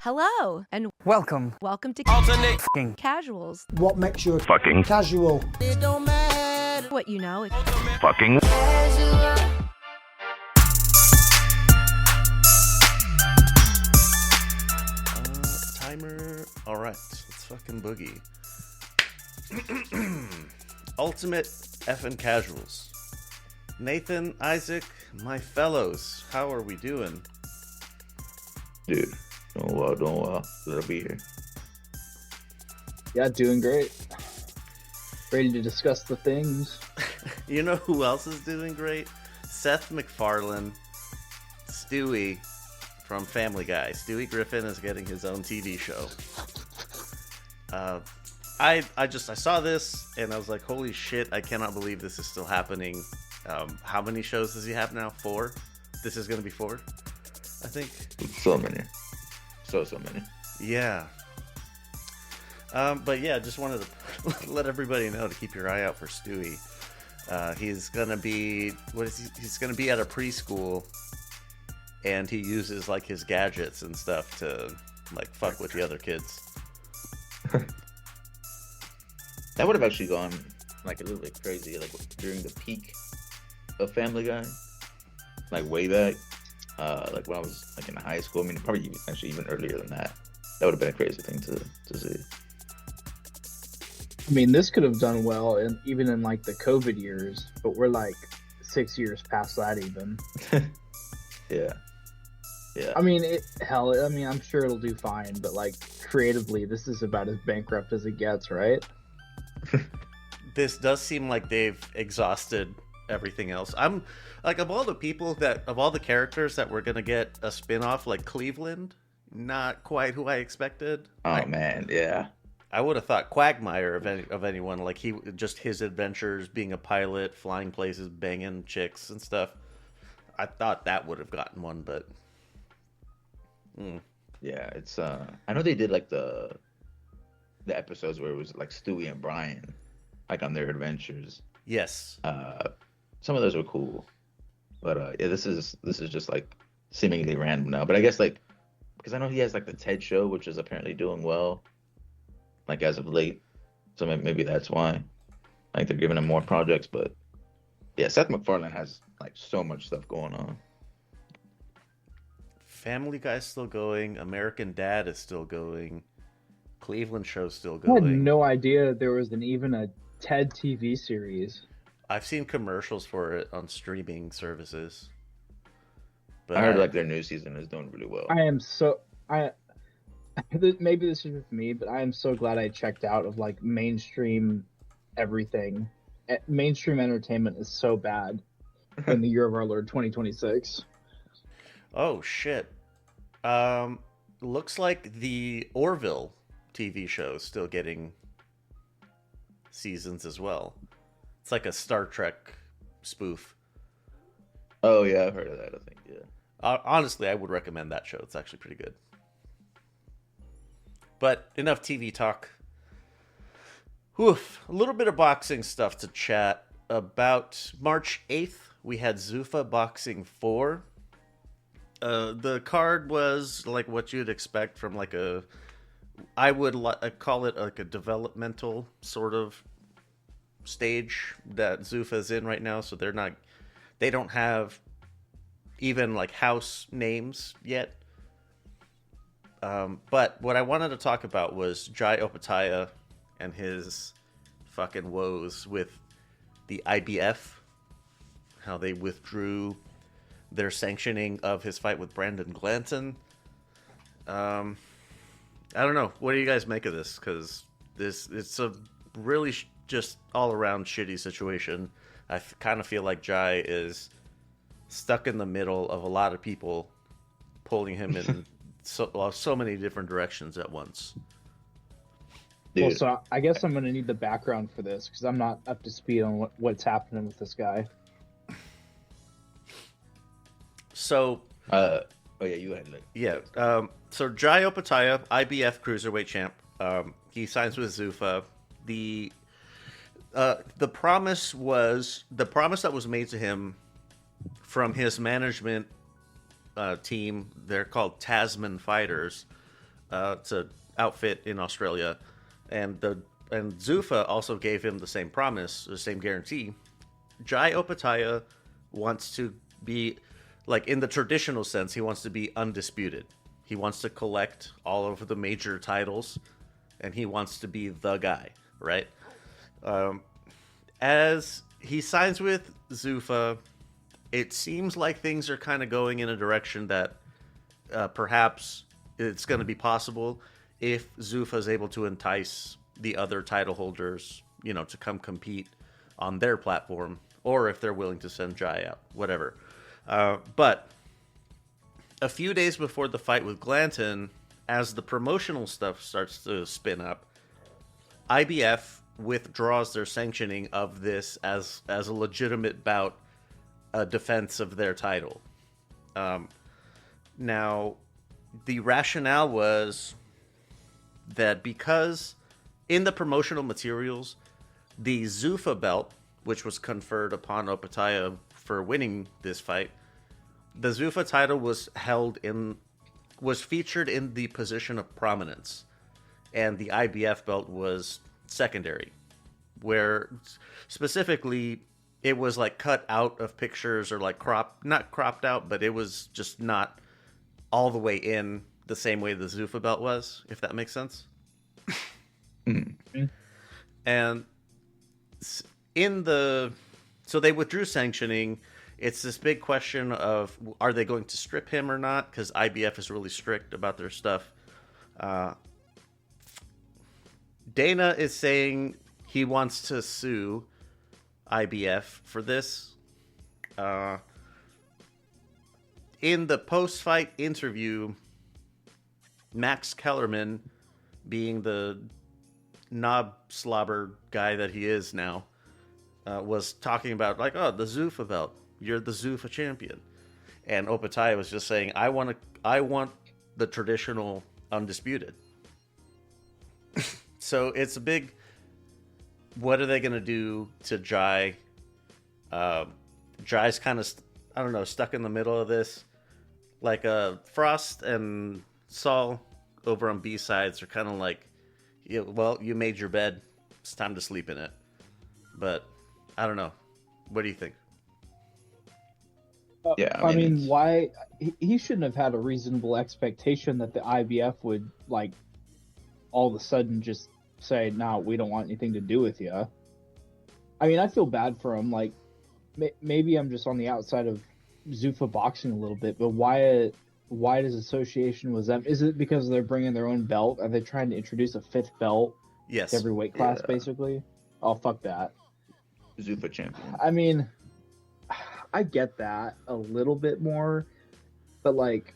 Hello, and Welcome. welcome to Alternate fucking Casuals. What makes you Fucking casual? It don't matter. What you know. fucking Timer. All right, let's fucking boogie. Ultimate effing casuals. Nathan, Isaac, my fellows, how are we doing? Dude, doing well. Glad to be here. Yeah, doing great. Ready to discuss the things. You know who else is doing great? Seth MacFarlane, Stewie from Family Guy. Stewie Griffin is getting his own TV show. I saw this and I was like, holy shit, I cannot believe this is still happening. How many shows does he have now? 4? This is going to be 4, I think. So many. So many. Yeah. But yeah, just wanted to let everybody know to keep your eye out for Stewie. He's gonna be he's gonna be at a preschool, and he uses like his gadgets and stuff to like fuck with the other kids. That would have actually gone like a little bit crazy, like during the peak of Family Guy, like way back, like when I was like in high school. I mean, probably even earlier than that. That would have been a crazy thing to see. I mean, this could have done well, and even in like the COVID years, but we're like 6 years past that even. Yeah. I mean, I'm sure it'll do fine, but like creatively, this is about as bankrupt as it gets, right? This does seem like they've exhausted everything else. I'm like, of all the characters that were gonna get a spin-off, like Cleveland, not quite who I expected. Man, yeah. I would have thought Quagmire of anyone, like his adventures being a pilot, flying places, banging chicks and stuff. I thought that would have gotten one, but Yeah, it's I know they did like the episodes where it was like Stewie and Brian, like on their adventures. yes. Some of those were cool, but yeah, this is just like seemingly random now. But I guess like because I know he has like the TED show, which is apparently doing well, like as of late. So maybe that's why, like they're giving him more projects. But yeah, Seth MacFarlane has like so much stuff going on. Family Guy's still going. American Dad is still going. Cleveland Show's still I had going. no idea there was even a TED TV series. I've seen commercials for it on streaming services. But I heard like their new season is doing really well. Maybe this is with me, but I am so glad I checked out of like mainstream everything. Mainstream entertainment is so bad in the year of our Lord 2026. Oh shit. Looks like the Orville TV show is still getting seasons as well. It's like a Star Trek spoof. Oh yeah, I've heard of that. I think Honestly, I would recommend that show. It's actually pretty good. But enough TV talk. Oof, a little bit of boxing stuff to chat about. March 8th, we had Zuffa Boxing 4. The card was like what you'd expect from like I would call it like a developmental sort of stage that Zuffa's in right now. So they don't have even like house names yet. But what I wanted to talk about was Jai Opataya and his fucking woes with the IBF, how they withdrew their sanctioning of his fight with Brandon Glanton. I don't know. What do you guys make of this? Because it's a really just all around shitty situation. I kind of feel like Jai is stuck in the middle of a lot of people pulling him in so many different directions at once. Well, so I guess I'm going to need the background for this because I'm not up to speed on what's happening with this guy. So, oh yeah, you had so Jai Opataya, IBF cruiserweight champ, he signs with Zuffa. The promise that was made to him from his management team, they're called Tasman Fighters, to outfit in Australia, and Zuffa also gave him the same promise, the same guarantee. Jai Opataya wants to be, like, in the traditional sense, he wants to be undisputed. He wants to collect all of the major titles, and he wants to be the guy, right? As he signs with Zuffa, it seems like things are kind of going in a direction that perhaps it's going to be possible if Zuffa is able to entice the other title holders, to come compete on their platform, or if they're willing to send Jai out, whatever. But a few days before the fight with Glanton, as the promotional stuff starts to spin up, IBF withdraws their sanctioning of this as a legitimate bout, a defense of their title. Now, the rationale was that because in the promotional materials, the Zuffa belt, which was conferred upon Opataya for winning this fight, the Zuffa title was featured in the position of prominence, and the IBF belt was secondary, where specifically it was like cut out of pictures, or like not cropped out, but it was just not all the way in the same way the Zuffa belt was, if that makes sense. And so they withdrew sanctioning. It's this big question of, are they going to strip him or not? Because IBF is really strict about their stuff. Dana is saying he wants to sue IBF for this. In the post-fight interview, Max Kellerman, being the knob slobber guy that he is now, was talking about, like, oh, the Zuffa belt, you're the Zuffa champion, and Opataya was just saying, I want the traditional undisputed. So it's a big, what are they going to do to Jai? Jai's kind of, I don't know, stuck in the middle of this. Like Frost and Saul over on B-Sides are kind of like, well, you made your bed, it's time to sleep in it. But I don't know. What do you think? Yeah, I mean, why he shouldn't have had a reasonable expectation that the IBF would, like, all of a sudden just say, "No, we don't want anything to do with you." I mean, I feel bad for him. Like, maybe I'm just on the outside of Zuffa boxing a little bit, but why does association with them? Is it because they're bringing their own belt? Are they trying to introduce a fifth belt? Yes. To every weight class, basically. Oh, fuck that. Zuffa champion. I mean, I get that a little bit more, but, like,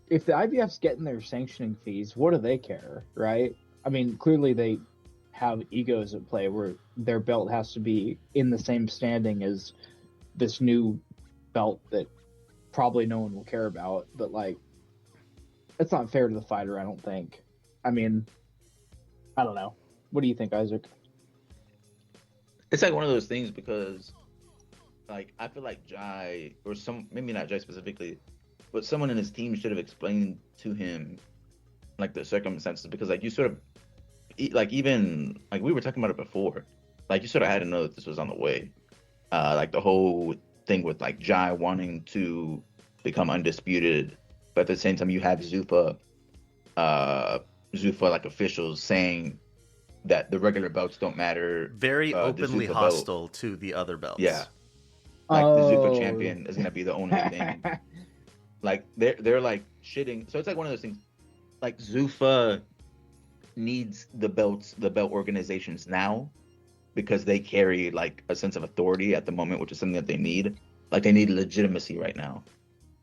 if the IBF's getting their sanctioning fees, what do they care, right? I mean, clearly they have egos at play where their belt has to be in the same standing as this new belt that probably no one will care about, but, like, it's not fair to the fighter, I don't think. I mean, I don't know. What do you think, Isaac? It's like one of those things because, like, I feel like Jai, or maybe not Jai specifically, but someone in his team should have explained to him, like, the circumstances, because, like, you sort of, like, even, like, we were talking about it before, like, you sort of had to know that this was on the way. Like, the whole thing with, like, Jai wanting to become undisputed, but at the same time you have Zuffa, like, officials saying that the regular belts don't matter. Very openly Zuffa hostile belt, to the other belts. yeah, like, the Zuffa champion is gonna be the only thing. Like, they're like shitting. So it's like one of those things. Like, Zuffa needs the belt organizations now because they carry, like, a sense of authority at the moment, which is something that they need. Like, they need legitimacy right now.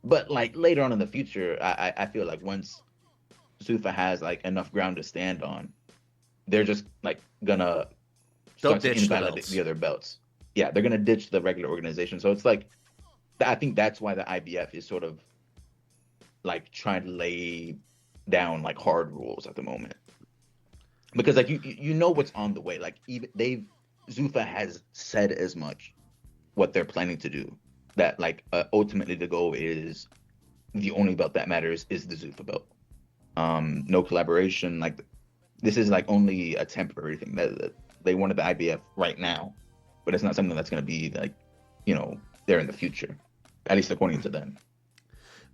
But, like, later on in the future, I feel like once Zuffa has, like, enough ground to stand on, they're just, like, gonna start to invalidate the other belts. Yeah, they're gonna ditch the regular organization. So it's like, I think that's why the IBF is sort of, like, trying to lay down, like, hard rules at the moment, because, like, you know what's on the way. Like, even Zuffa has said as much, what they're planning to do, that, like, ultimately the goal is the only belt that matters is the Zuffa belt. no collaboration. Like this is like only a temporary thing. That they wanted the IBF right now, but it's not something that's going to be like, there in the future, at least according to them.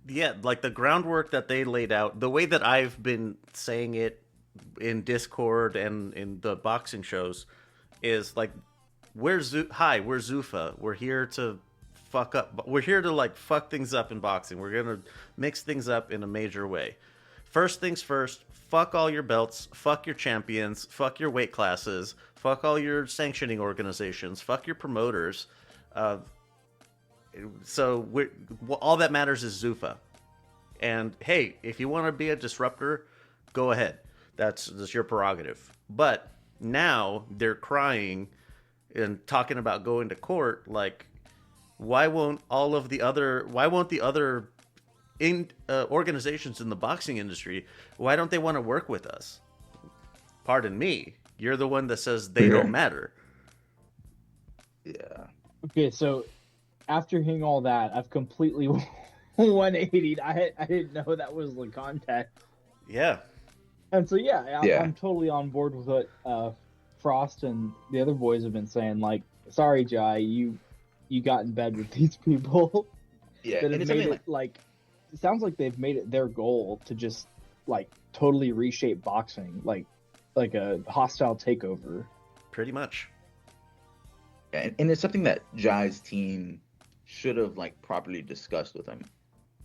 Yeah, like the groundwork that they laid out, the way that I've been saying it in Discord and in the boxing shows is like, we're Zuffa. We're here to fuck up. We're here to like fuck things up in boxing. We're gonna mix things up in a major way. First things first, fuck all your belts, fuck your champions, fuck your weight classes, fuck all your sanctioning organizations, fuck your promoters. So all that matters is Zuffa. And hey, if you want to be a disruptor, go ahead. That's your prerogative. But now they're crying and talking about going to court. Like, why won't the other organizations in the boxing industry, why don't they want to work with us? Pardon me. You're the one that says they don't matter. Yeah. Okay, so after hearing all that, I've completely 180'd. I didn't know that was the context. Yeah. And so I'm totally on board with what Frost and the other boys have been saying. Like, sorry, Jai, you got in bed with these people. Yeah, that and have it's made it like it sounds like they've made it their goal to just like totally reshape boxing, like a hostile takeover. Pretty much. and it's something that Jai's team should have like properly discussed with him,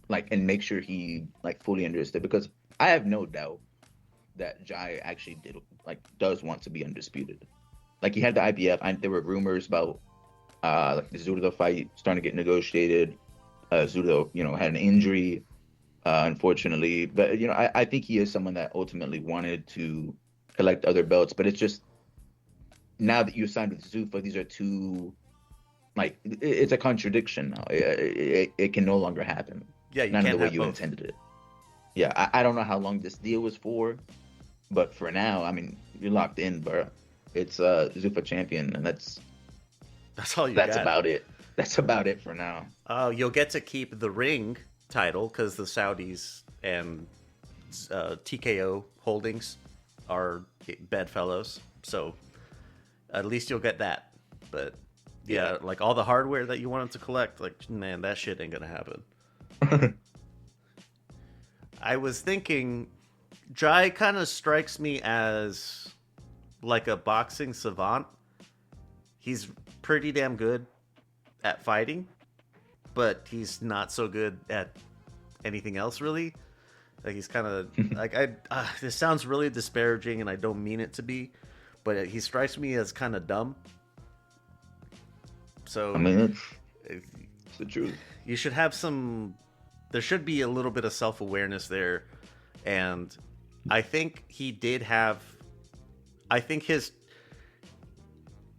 like, and make sure he like fully understood, because I have no doubt that Jai actually does want to be undisputed. Like, he had the IBF. There were rumors about like the Zurdo fight starting to get negotiated. Zurdo, had an injury, unfortunately. But I think he is someone that ultimately wanted to collect other belts. But it's just, now that you signed with Zuffa, these are two, like, it's a contradiction now. It can no longer happen. Yeah, you not can't in the way have you both. intended it. Yeah, I don't know how long this deal was for, but for now, I mean, you're locked in, bro. It's Zuffa champion, and that's all you got. That's about it. That's about it for now. You'll get to keep the ring title because the Saudis and TKO Holdings are bedfellows. So at least you'll get that. But yeah, like all the hardware that you wanted to collect, like, man, that shit ain't gonna happen. I was thinking, Jai kind of strikes me as like a boxing savant. He's pretty damn good at fighting, but he's not so good at anything else, really. Like, he's kind of like, this sounds really disparaging, and I don't mean it to be, but he strikes me as kind of dumb. So I mean, it's the truth. You should have there should be a little bit of self-awareness there, and I think he did have. I think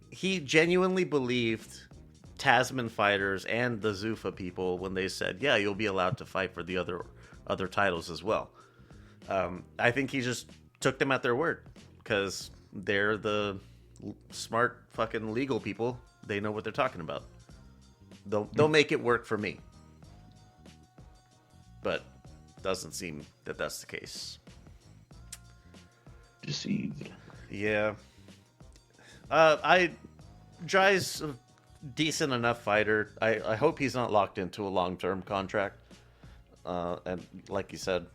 he genuinely believed Tasman fighters and the Zuffa people when they said, yeah, you'll be allowed to fight for the other titles as well. I think he just took them at their word, because they're the smart fucking legal people. They know what they're talking about. They'll make it work for me. But doesn't seem that that's the case. Deceived. Yeah. Jai's a decent enough fighter. I hope he's not locked into a long-term contract. And like you said,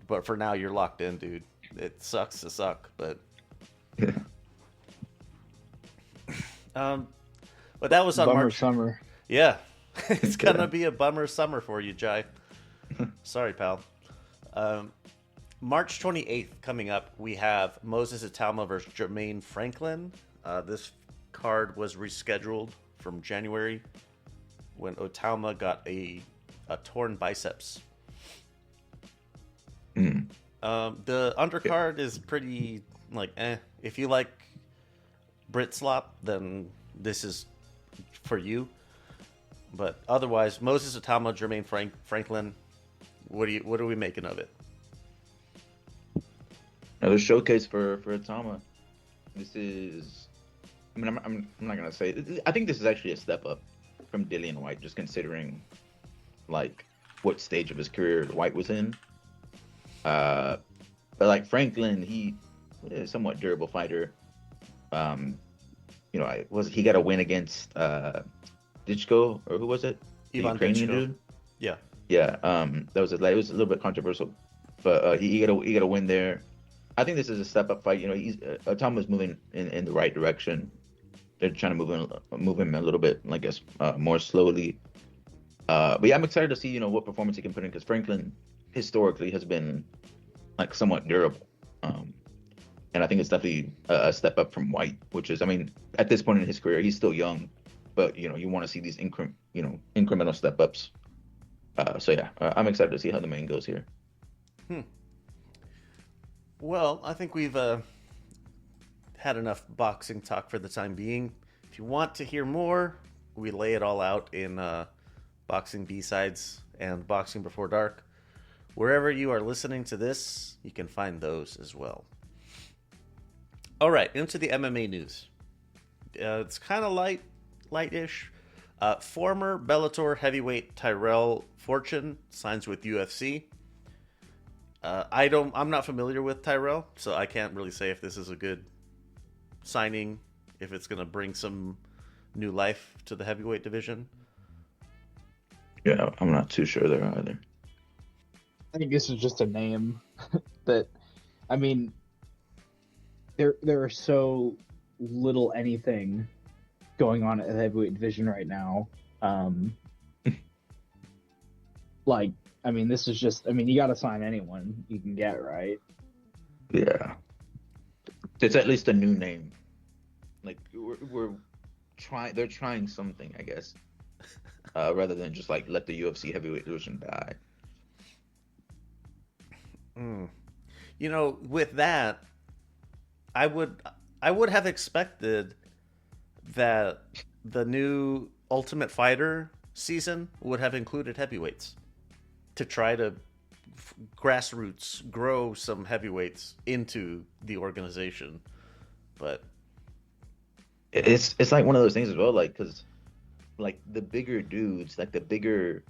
but for now you're locked in, dude. It sucks to suck, but Yeah. but that was on Bummer March. summer. Yeah. It's gonna be a bummer summer for you, Jai. Sorry, pal. March 28th coming up, we have Moses Italma versus Jermaine Franklin. This card was rescheduled from January when Italma got a torn biceps. Mm. The undercard is pretty like if you like Brit slop, then this is for you. But otherwise, Moses Italma, Jermaine Franklin. What are we making of it? Another showcase for Atama. This is, I mean, I'm not gonna say. I think this is actually a step up from Dillian White, just considering like what stage of his career White was in. But like Franklin, he is a somewhat durable fighter. He got a win against Ditchko, or who was it? The Ivan Ukrainian Ditchko. dude. Yeah. Yeah. That was it was a little bit controversial, but he got a win there. I think this is a step up fight. He's Tom was moving in the right direction. They're trying to move him a little bit, I guess, more slowly. But yeah, I'm excited to see what performance he can put in, because Franklin historically has been like somewhat durable. And I think it's definitely a step up from White, which is, I mean, at this point in his career, he's still young, but you want to see these incremental step ups. So yeah, I'm excited to see how the main goes here. Well, I think we've had enough boxing talk for the time being. If you want to hear more, we lay it all out in Boxing B-Sides and Boxing Before Dark. Wherever you are listening to this, you can find those as well. All right, into the MMA news. It's kind of light-ish. Former Bellator heavyweight Tyrell Fortune signs with UFC. I'm not familiar with Tyrell, so I can't really say if this is a good signing, if it's going to bring some new life to the heavyweight division. Yeah, I'm not too sure there either. I think this is just a name that, I mean, there are so little anything going on at the heavyweight division right now. This is just, you got to sign anyone you can get, right? Yeah, it's at least a new name. Like we're trying, they're trying something, I guess, rather than just like let the UFC heavyweight division die. With that, I would have expected that the new Ultimate Fighter season would have included heavyweights to try to grassroots grow some heavyweights into the organization. But it's like one of those things as well, like, because like the bigger dudes, like the bigger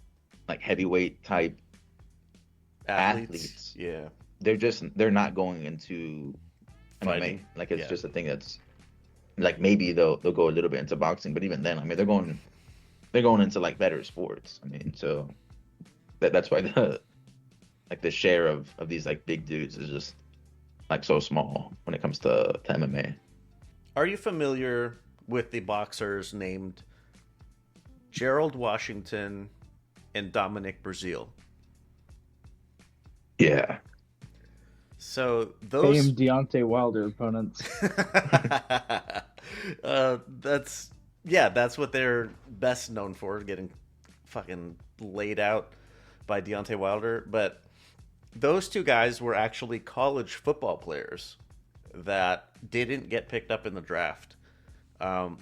like heavyweight type athletes, yeah, they're not going into fighting. MMA. Like it's just a thing that's like maybe they'll go a little bit into boxing, but even then, I mean, they're going into like better sports. I mean, so that's why the share of these like big dudes is just like so small when it comes to MMA. Are you familiar with the boxers named Gerald Washington and Dominic Breazeale? Yeah. So those Famed Deontay Wilder opponents. that's what they're best known for, getting fucking laid out by Deontay Wilder. But those two guys were actually college football players that didn't get picked up in the draft.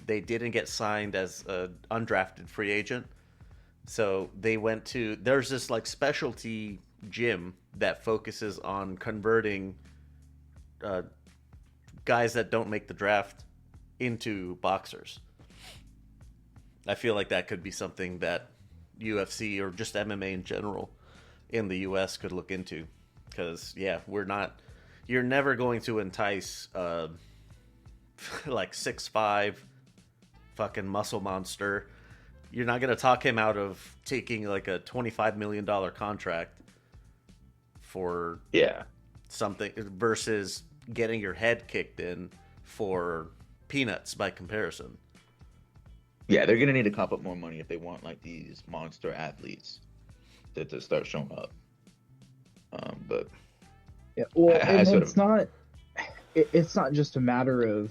They didn't get signed as an undrafted free agent. So they went to, there's this like specialty gym that focuses on converting guys that don't make the draft into boxers. I feel like that could be something that UFC or just MMA in general in the US could look into, because you're never going to entice like 6'5" fucking muscle monster. You're not going to talk him out of taking like a $25 million contract for something versus getting your head kicked in for peanuts by comparison. Yeah, they're gonna need to cough up more money if they want like these monster athletes to start showing up. But yeah, well, it's not just a matter of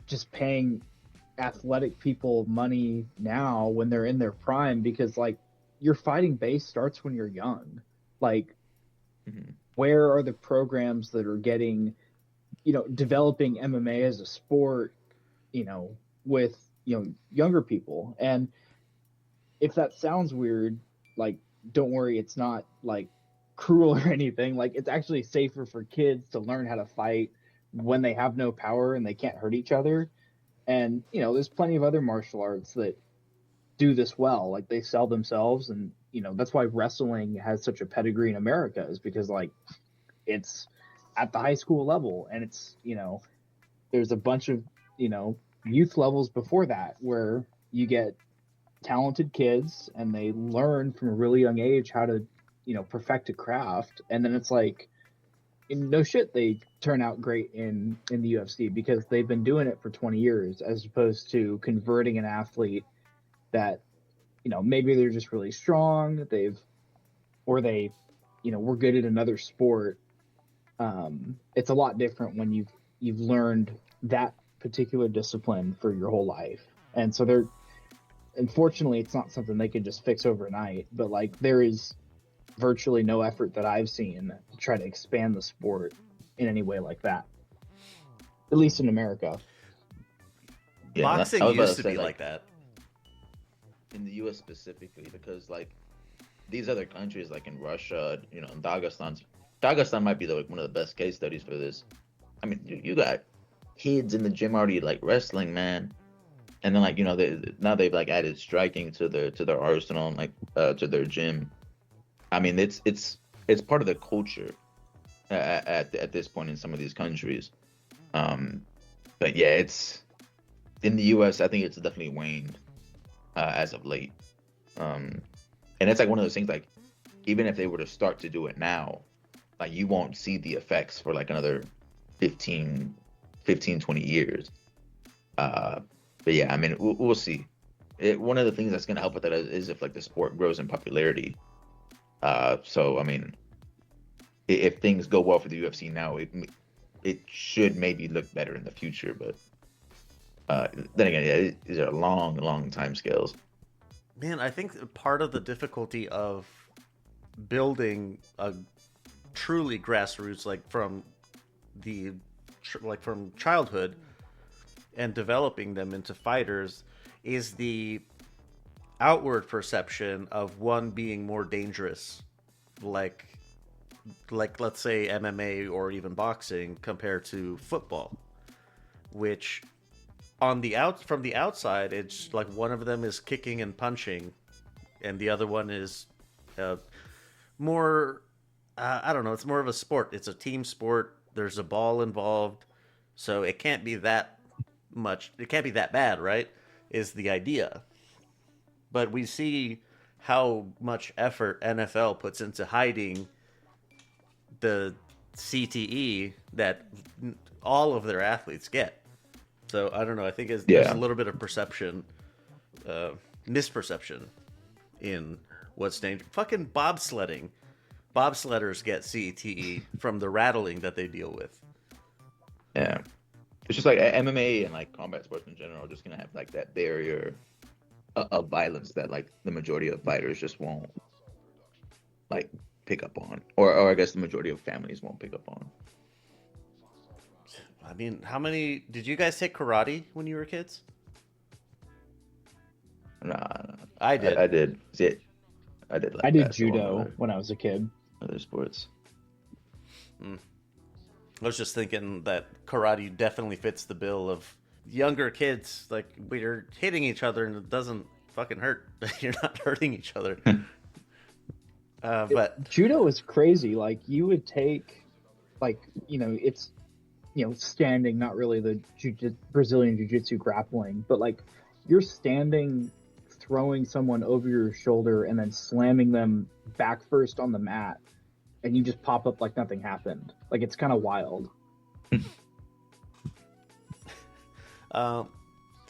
just paying athletic people money now when they're in their prime, because like your fighting base starts when you're young. Like, where are the programs that are getting, developing MMA as a sport, with, younger people? And if that sounds weird, like, don't worry, it's not like cruel or anything. Like, it's actually safer for kids to learn how to fight when they have no power and they can't hurt each other. And, there's plenty of other martial arts that do this well. Like, they sell themselves, and that's why wrestling has such a pedigree in America, is because like it's at the high school level, and it's, there's a bunch of, youth levels before that where you get talented kids and they learn from a really young age how to, perfect a craft. And then it's like, no shit, they turn out great in the UFC because they've been doing it for 20 years, as opposed to converting an athlete that, maybe they're just really strong, they were good at another sport. It's a lot different when you've learned that particular discipline for your whole life. And so unfortunately, it's not something they can just fix overnight, but like there is virtually no effort that I've seen to try to expand the sport in any way like that, at least in America. Yeah, boxing used to be like that. In the U.S. specifically, because like these other countries, like in Russia, and Dagestan might be one of the best case studies for this. I mean, you got kids in the gym already like wrestling, man, and then like now they've like added striking to their arsenal and like to their gym. I mean, it's part of the culture at this point in some of these countries. But yeah, it's in the U.S. I think it's definitely waned as of late. And it's like one of those things, like even if they were to start to do it now, like you won't see the effects for like another 15, 20 years. But yeah, I mean, we'll see. One of the things that's going to help with that is if like the sport grows in popularity. So I mean, if things go well for the UFC now, it should maybe look better in the future. But then again, yeah, these are long time scales. Man, I think part of the difficulty of building a truly grassroots, like from childhood, and developing them into fighters, is the outward perception of one being more dangerous, like let's say MMA or even boxing compared to football, which from the outside, it's like one of them is kicking and punching, and the other one is more. I don't know. It's more of a sport. It's a team sport. There's a ball involved, so it can't be that much. It can't be that bad, right? Is the idea. But we see how much effort NFL puts into hiding the CTE that all of their athletes get. So I don't know. I think there's a little bit of misperception in what's dangerous. Fucking bobsledding. Bobsledders get CTE from the rattling that they deal with. Yeah. It's just like MMA and like combat sports in general are just going to have like that barrier of violence that like the majority of fighters just won't like pick up on. Or I guess the majority of families won't pick up on. I mean, did you guys take karate when you were kids? Nah. I did. I did. See, I did. Like I did judo when I was a kid. Other sports. I was just thinking that karate definitely fits the bill of younger kids. Like, we're hitting each other and it doesn't fucking hurt. You're not hurting each other. But judo is crazy. Like, you would take, like, it's, standing, not really the Brazilian jiu-jitsu grappling, but like you're standing, throwing someone over your shoulder and then slamming them back first on the mat, and you just pop up like nothing happened. Like, it's kind of wild.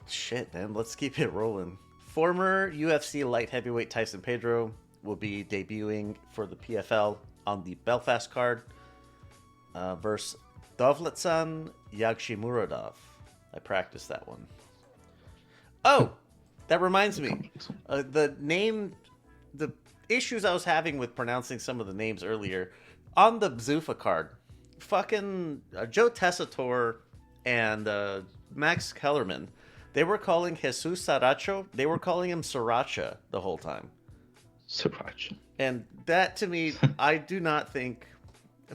Shit, man. Let's keep it rolling. Former UFC light heavyweight Tyson Pedro will be debuting for the PFL on the Belfast card versus Dovletsan Yagshimuradov. I practiced that one. Oh, that reminds me. The issues I was having with pronouncing some of the names earlier. On the Zuffa card, fucking Joe Tessitore and Max Kellerman, they were calling Jesus Saracho, they were calling him Sriracha the whole time. Sriracha. And that, to me, I do not think...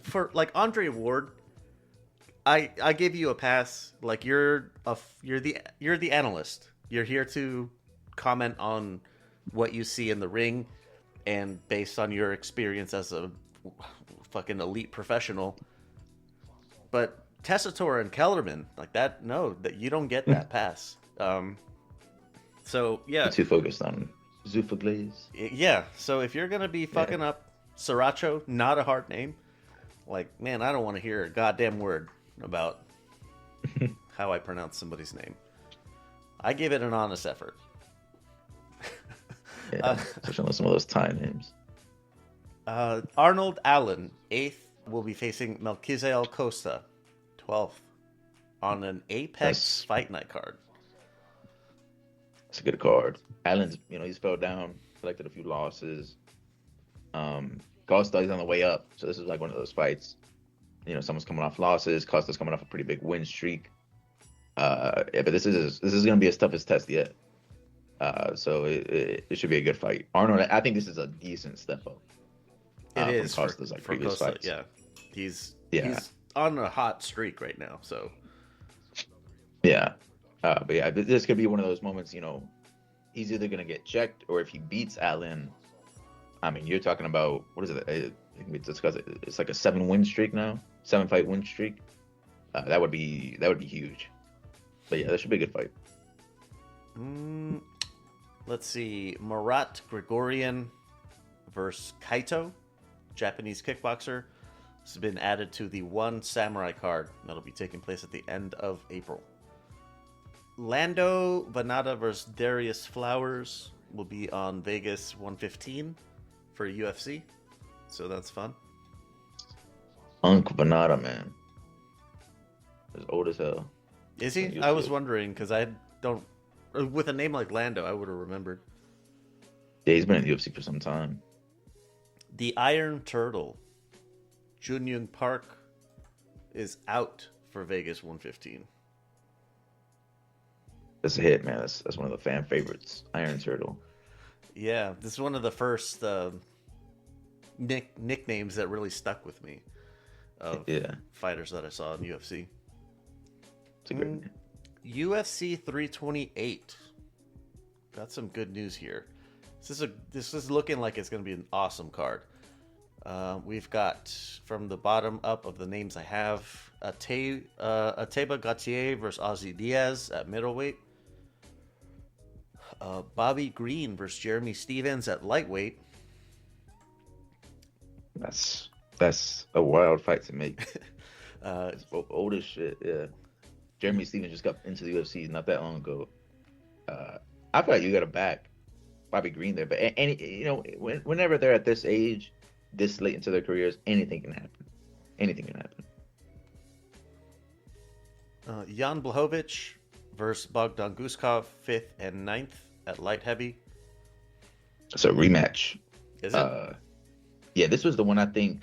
For, like, Andre Ward, I give you a pass. Like, you're the analyst. You're here to comment on what you see in the ring, and based on your experience as a fucking elite professional. But Tessitore and Kellerman, like that, no, that you don't get that pass. So yeah, Too focused on Zufaglaze. yeah. So if you're gonna be fucking up Sriracha, not a hard name, like man, I don't want to hear a goddamn word about how I pronounce somebody's name. I give it an honest effort. Yeah, especially on some of those Thai names. Arnold Allen, 8th, will be facing Melquizael Costa, 12th, on an Apex Fight Night card. It's a good card. Allen's, he's fell down, collected a few losses. Costa, he's on the way up, so this is like one of those fights. Someone's coming off losses. Costa's coming off a pretty big win streak. Yeah, but this is going to be his toughest test yet. So it should be a good fight. Arnold, I think this is a decent step up. It is from Costa's for previous Costa, fights. yeah. He's on a hot streak right now. So yeah, but yeah, this could be one of those moments. He's either going to get checked, or if he beats Allen, I mean, you're talking about what is it? I think we discussed it. It's like a 7-win streak now, 7-fight win streak. That would be huge. But yeah, that should be a good fight. Let's see, Murat Grigorian versus Kaito, Japanese kickboxer. This has been added to the One Samurai card that'll be taking place at the end of April. Lando Venata versus Darius Flowers will be on Vegas 115 for UFC, so that's fun. Uncle Venata, man, he's old as hell. Is he? I was wondering because I don't. With a name like Lando, I would have remembered. Yeah, he's been in the UFC for some time. The Iron Turtle, Jun Young Park, is out for Vegas 115. That's a hit, man. That's one of the fan favorites. Iron Turtle. Yeah, this is one of the first nicknames that really stuck with me of fighters that I saw in UFC. It's a great name. UFC 328. Got some good news here. This is looking like it's going to be an awesome card. We've got from the bottom up of the names I have, Ateba Gautier versus Ozzy Diaz at middleweight. Bobby Green versus Jeremy Stevens at lightweight. That's a wild fight to make. It's old as shit, yeah. Jeremy Stevens just got into the UFC not that long ago. I feel like you got to back Bobby Green there, but whenever they're at this age, this late into their careers, anything can happen. Anything can happen. Jan Blachowicz versus Bogdan Guskov, 5th and 9th at light heavy. It's a rematch. Is it? Yeah, this was the one I think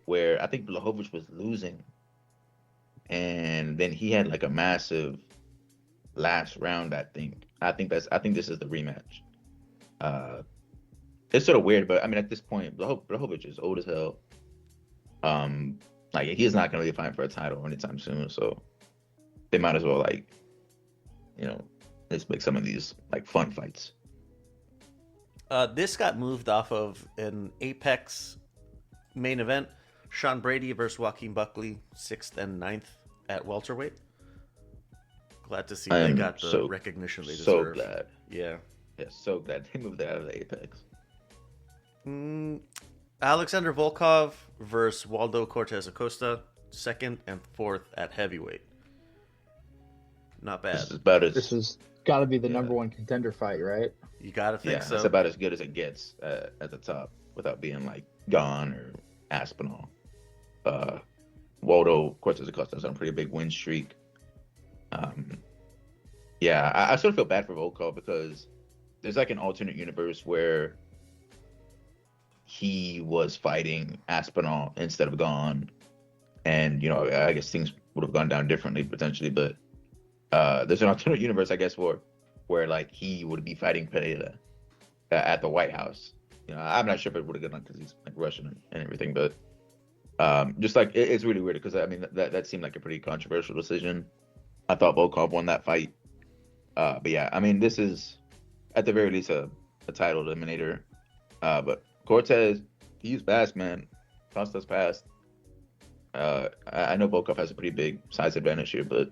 where Blachowicz was losing, and then he had like a massive last round. I think this is the rematch. It's sort of weird, but I mean, at this point, Blachowicz is old as hell. Like he's not going to be fighting for a title anytime soon, so they might as well let's make some of these like fun fights. This got moved off of an Apex main event. Sean Brady versus Joaquin Buckley, 6th and 9th at welterweight. Glad to see they got the recognition they deserve. So glad. Yeah, so glad they moved that out of the Apex. Alexander Volkov versus Waldo Cortez Acosta, 2nd and 4th at heavyweight. Not bad. This has got to be the number one contender fight, right? You gotta think so. It's about as good as it gets at the top without being like Gone or Aspinall. Waldo Cortez Acosta's on a pretty big win streak. I sort of feel bad for Volkov because there's like an alternate universe where he was fighting Aspinall instead of Gone, and I guess things would have gone down differently potentially, but there's an alternate universe, I guess, where like he would be fighting Pereira at the White House. I'm not sure if it would have gone because he's like Russian and everything, but just like it's really weird because I mean that seemed like a pretty controversial decision. I thought Volkov won that fight, but yeah, I mean this is at the very least a title eliminator. But Cortez, he's fast, man. Costa's passed. I know Volkov has a pretty big size advantage here, but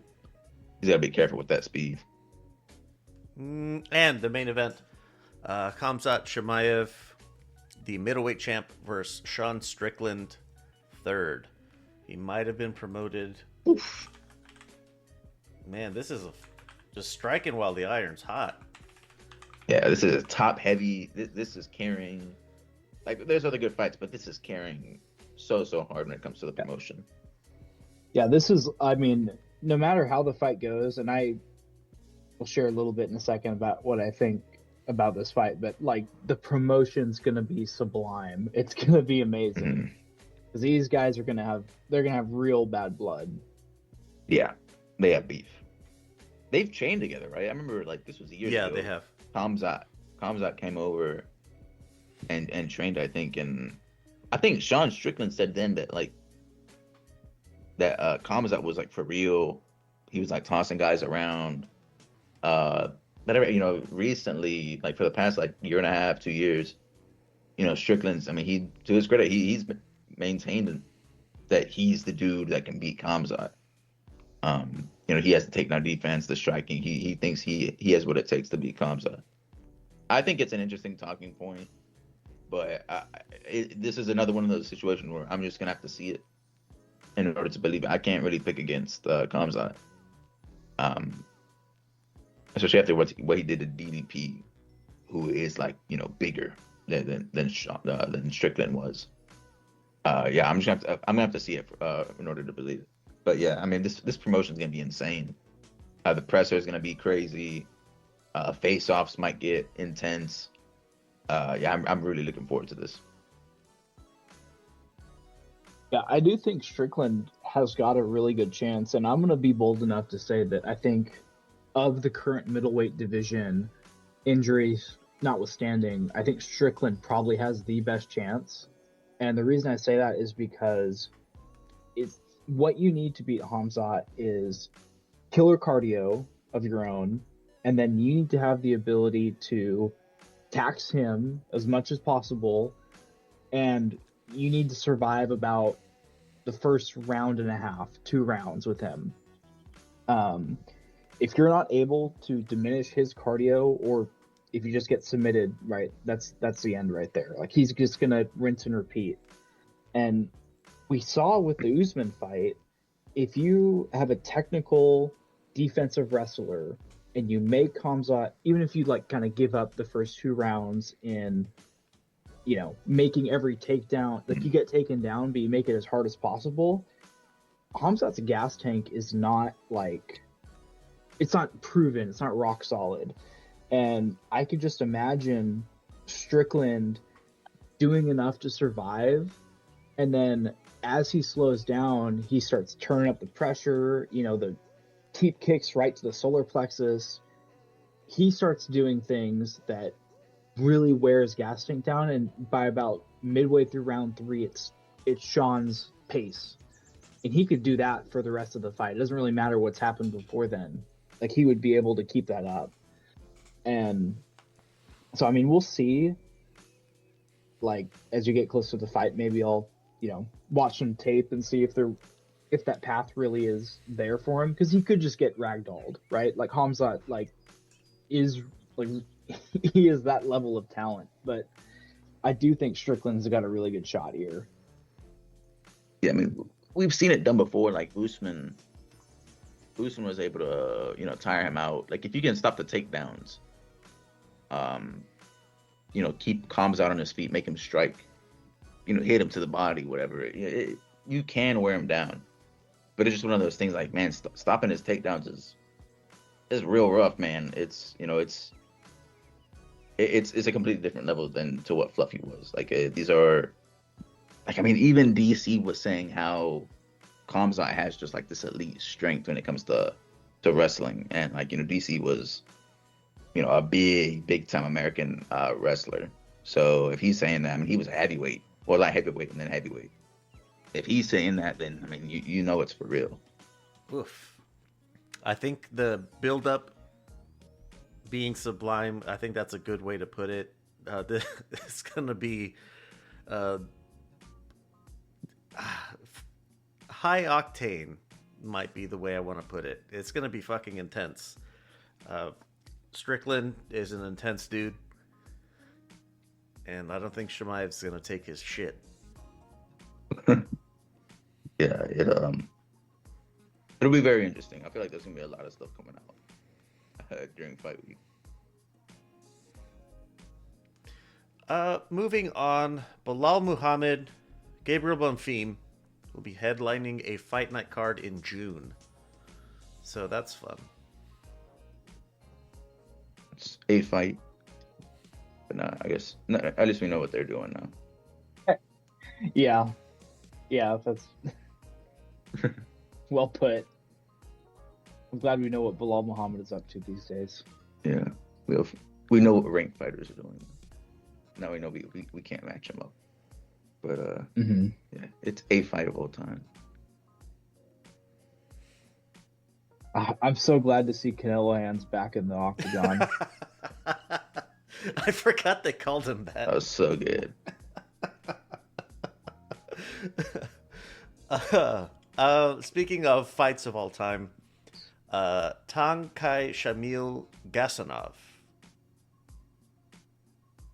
he's got to be careful with that speed. And the main event, Khamzat Chimaev, the middleweight champ, versus Sean Strickland, third. He might have been promoted. Oof. Man, this is just striking while the iron's hot. Yeah, this is a top heavy. This is carrying. Like, there's other good fights, but this is carrying so hard when it comes to the promotion. Yeah, this is, I mean, no matter how the fight goes, and I will share a little bit in a second about what I think about this fight, but like the promotion's gonna be sublime. It's gonna be amazing because these guys are gonna have real bad blood. Yeah, they have beef. They've trained together, right? I remember like this was years ago. Yeah, they have. Khamzat came over and trained, I think, and I think Sean Strickland said then that like that Khamzat was like for real. He was like tossing guys around. But you know, recently, like for the past like year and a half, 2 years, you know, Strickland's. I mean, he to his credit, he's maintained that he's the dude that can beat Khamzat. You know, he has the takedown defense, the striking. He thinks he has what it takes to beat Khamzat. I think it's an interesting talking point, but this is another one of those situations where I'm just gonna have to see it in order to believe it. I can't really pick against Khamzat. Especially after what he did to DDP, who is like, you know, bigger than Strickland was. Yeah, I'm gonna have to see it in order to believe it. But yeah, I mean, this promotion is gonna be insane. The presser is gonna be crazy. Face-offs might get intense. Yeah, I'm really looking forward to this. Yeah, I do think Strickland has got a really good chance, and I'm gonna be bold enough to say that I think of the current middleweight division, injuries notwithstanding, I think Strickland probably has the best chance. And the reason I say that is because it's what you need to beat Khamzat is killer cardio of your own, and then you need to have the ability to tax him as much as possible, and you need to survive about the first round and a half, 2 rounds with him. If you're not able to diminish his cardio, or if you just get submitted, right, that's the end right there. Like, he's just gonna rinse and repeat. And we saw with the Usman fight, if you have a technical defensive wrestler and you make Khamzat, even if you like kind of give up the first 2 rounds in, you know, making every takedown, like you get taken down, but you make it as hard as possible, Khamzat's gas tank is not like, it's not proven, it's not rock solid. And I could just imagine Strickland doing enough to survive, and then as he slows down, he starts turning up the pressure, you know, the teep kicks right to the solar plexus. He starts doing things that really wears gas tank down, and by about midway through round 3, it's Sean's pace. And he could do that for the rest of the fight. It doesn't really matter what's happened before then. Like, he would be able to keep that up. And so, I mean, we'll see. Like, as you get closer to the fight, maybe I'll, you know, watch some tape and see if that path really is there for him. Because he could just get ragdolled, right? Like, Khamzat, like, is, like, he is that level of talent. But I do think Strickland's got a really good shot here. Yeah, I mean, we've seen it done before. Like, Usman was able to, you know, tire him out. Like, if you can stop the takedowns, you know, keep Khamzat on his feet, make him strike, you know, hit him to the body, whatever. You can wear him down. But it's just one of those things. Like, man, stopping his takedowns is real rough, man. It's, you know, it's a completely different level than to what Fluffy was. Like, these are, like, I mean, even DC was saying how Khamzat has just like this elite strength when it comes to wrestling, and like, you know, DC was, you know, a big time American wrestler. So if he's saying that, I mean, he was a heavyweight, or like heavyweight and then heavyweight. If he's saying that, then I mean, you know it's for real. Oof. I think the build up being sublime, I think that's a good way to put it. It's gonna be high octane might be the way I want to put it. It's going to be fucking intense. Strickland is an intense dude. And I don't think Chimaev's going to take his shit. Yeah, it'll be very interesting. I feel like there's gonna be a lot of stuff coming out during fight week. Moving on, Bilal Muhammad, Gabriel Bonfim will be headlining a fight night card in June. So that's fun. It's a fight, but nah, I guess at least we know what they're doing now. Yeah, that's well put. I'm glad we know what Bilal Muhammad is up to these days. Yeah, we know what ranked fighters are doing. Now we know we can't match them up. But yeah, it's a fight of all time. I'm so glad to see Canelo Hands back in the octagon. I forgot they called him that. That was so good. Speaking of fights of all time, Tankay Shamil Gasanov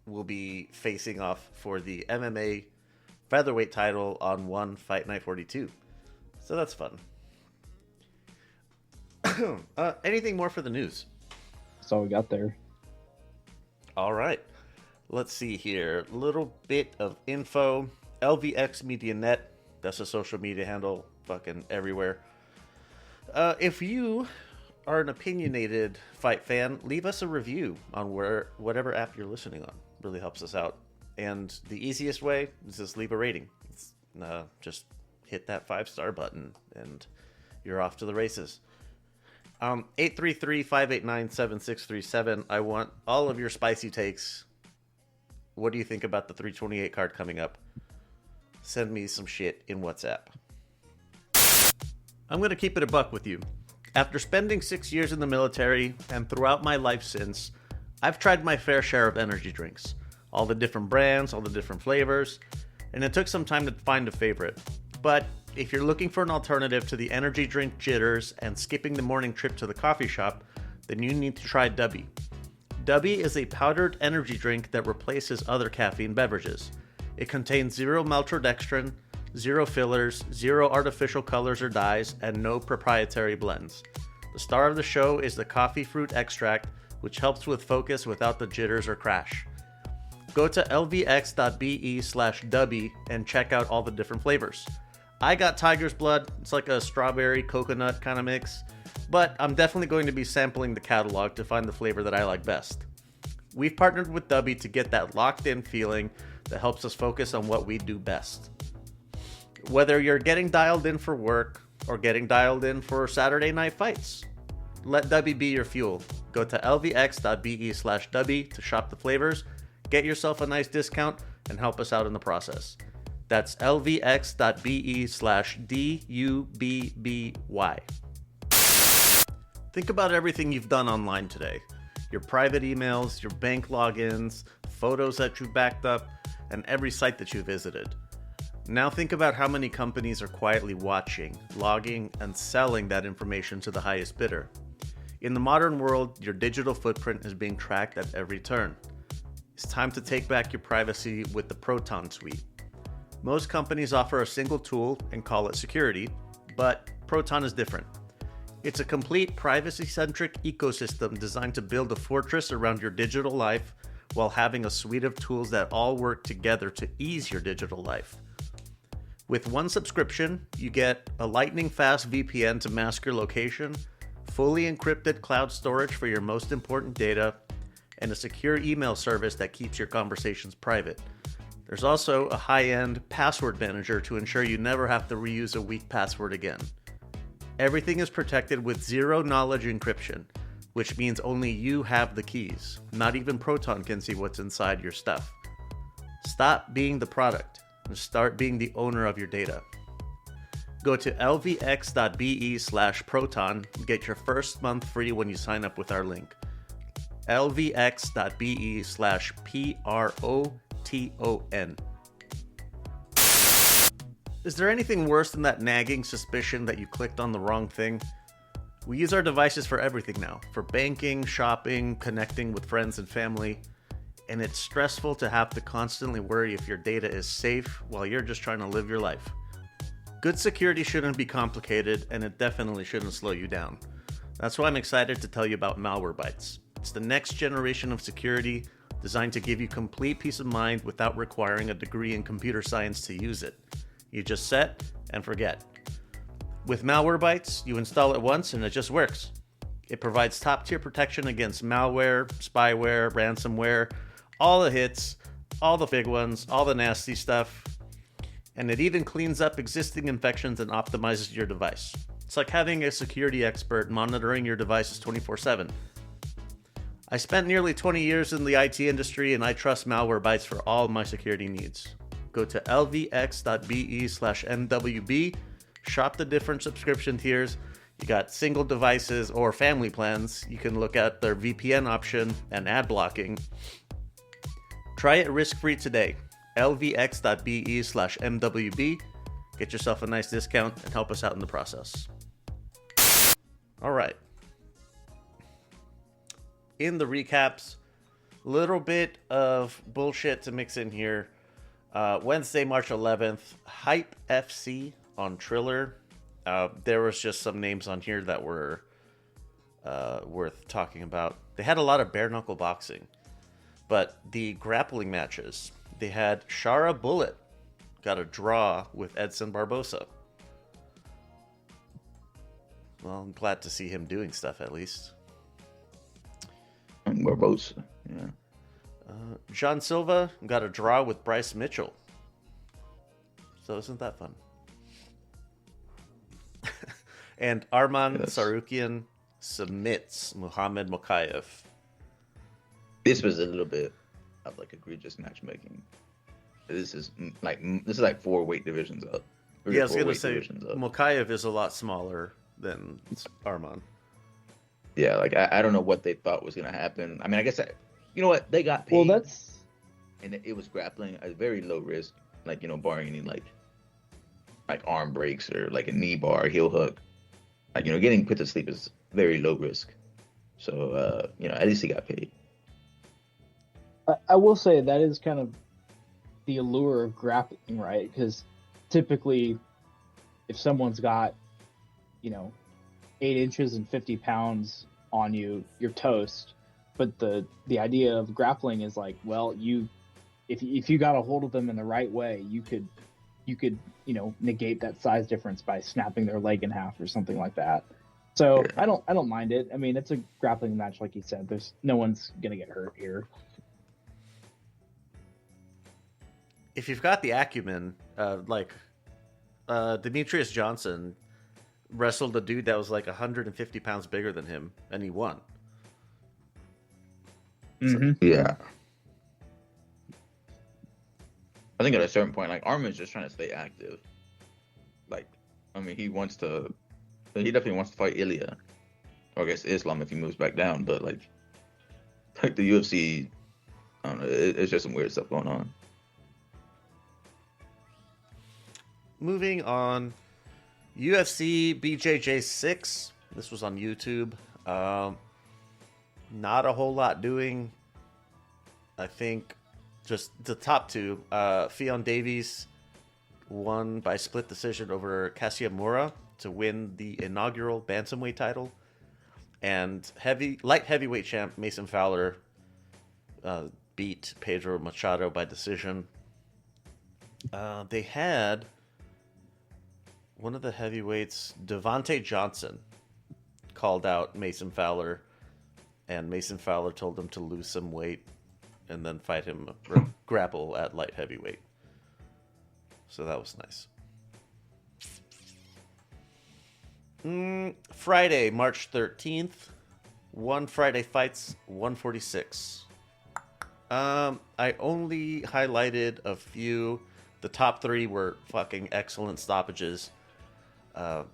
will be facing off for the MMA featherweight title on One Fight Night 42. So that's fun. Anything more for the news? That's all we got there. All right. Let's see here. Little bit of info. LVX Media Net. That's a social media handle fucking everywhere. If you are an opinionated fight fan, leave us a review on whatever app you're listening on. Really helps us out. And the easiest way is just leave a rating. Just hit that 5-star button and you're off to the races. 833-589-7637. I want all of your spicy takes. What do you think about the 328 card coming up? Send me some shit in WhatsApp. I'm going to keep it a buck with you. After spending 6 years in the military and throughout my life since, I've tried my fair share of energy drinks. All the different brands, all the different flavors, and it took some time to find a favorite. But if you're looking for an alternative to the energy drink jitters and skipping the morning trip to the coffee shop, then you need to try Dubby. Dubby is a powdered energy drink that replaces other caffeine beverages. It contains 0 maltodextrin, 0 fillers, 0 artificial colors or dyes, and no proprietary blends. The star of the show is the coffee fruit extract, which helps with focus without the jitters or crash. Go to lvx.be/dubby and check out all the different flavors. I got Tiger's Blood. It's like a strawberry coconut kind of mix, but I'm definitely going to be sampling the catalog to find the flavor that I like best. We've partnered with Dubby to get that locked in feeling that helps us focus on what we do best. Whether you're getting dialed in for work or getting dialed in for Saturday night fights, let Dubby be your fuel. Go to lvx.be/dubby to shop the flavors, get yourself a nice discount, and help us out in the process. That's lvx.be/dubby. Think about everything you've done online today. Your private emails, your bank logins, photos that you backed up, and every site that you visited. Now think about how many companies are quietly watching, logging, and selling that information to the highest bidder. In the modern world, your digital footprint is being tracked at every turn. It's time to take back your privacy with the Proton Suite. Most companies offer a single tool and call it security, but Proton is different. It's a complete privacy-centric ecosystem designed to build a fortress around your digital life while having a suite of tools that all work together to ease your digital life. With one subscription, you get a lightning-fast VPN to mask your location, fully encrypted cloud storage for your most important data, and a secure email service that keeps your conversations private. There's also a high-end password manager to ensure you never have to reuse a weak password again. Everything is protected with zero-knowledge encryption, which means only you have the keys. Not even Proton can see what's inside your stuff. Stop being the product and start being the owner of your data. Go to lvx.be/proton and get your first month free when you sign up with our link. lvx.be/proton. Is there anything worse than that nagging suspicion that you clicked on the wrong thing? We use our devices for everything now, for banking, shopping, connecting with friends and family, and it's stressful to have to constantly worry if your data is safe while you're just trying to live your life. Good security shouldn't be complicated, and it definitely shouldn't slow you down. That's why I'm excited to tell you about Malwarebytes. It's the next generation of security designed to give you complete peace of mind without requiring a degree in computer science to use it. You just set and forget. With Malwarebytes, you install it once and it just works. It provides top-tier protection against malware, spyware, ransomware, all the hits, all the big ones, all the nasty stuff, and it even cleans up existing infections and optimizes your device. It's like having a security expert monitoring your devices 24/7. I spent nearly 20 years in the IT industry, and I trust Malwarebytes for all my security needs. Go to lvx.be/mwb, shop the different subscription tiers. You got single devices or family plans. You can look at their VPN option and ad blocking. Try it risk-free today. lvx.be/mwb. Get yourself a nice discount and help us out in the process. All right. In the recaps, little bit of bullshit to mix in here. Wednesday, March 11th, Hype FC on Triller. There was just some names on here that were worth talking about. They had a lot of bare knuckle boxing, but the grappling matches, they had Shara Bullet got a draw with Edson Barbosa. Well, I'm glad to see him doing stuff at least. Barbosa, yeah. John Silva got a draw with Bryce Mitchell. So isn't that fun? And Arman Sarukian submits Muhammad Mokaev. This was a little bit of like egregious matchmaking. This is like 4 weight divisions up. Yeah, I was gonna say Mokaev is a lot smaller than Arman. Yeah, like I don't know what they thought was gonna happen. I mean, I guess you know what, they got paid. Well, and it was grappling at very low risk, like, you know, barring any like arm breaks or like a knee bar, heel hook. Like, you know, getting put to sleep is very low risk. So you know, at least he got paid. I will say that is kind of the allure of grappling, right? Because typically, if someone's got, you know, 8 inches and 50 pounds on you, you're toast. But the idea of grappling is like, well, if you got a hold of them in the right way, you could you know, negate that size difference by snapping their leg in half or something like that. So yeah. I don't mind it. I mean, it's a grappling match, like you said. There's no one's gonna get hurt here. If you've got the acumen, Demetrius Johnson wrestled a dude that was like 150 pounds bigger than him, and he won. Mm-hmm. So, yeah. I think at a certain point, like, Armin's just trying to stay active. Like, I mean, he definitely wants to fight Ilya. Or I guess Islam if he moves back down, but like the UFC, I don't know, it's just some weird stuff going on. Moving on, UFC BJJ 6. This was on YouTube. Not a whole lot doing. I think just the top 2. Fionn Davies won by split decision over Kasia Mura to win the inaugural bantamweight title. And light heavyweight champ Mason Fowler beat Pedro Machado by decision. They had one of the heavyweights, Devontae Johnson, called out Mason Fowler, and Mason Fowler told him to lose some weight and then fight him grapple at light heavyweight. So that was nice. Friday, March 13th. One Friday Fights 146. I only highlighted a few. The top 3 were fucking excellent stoppages. I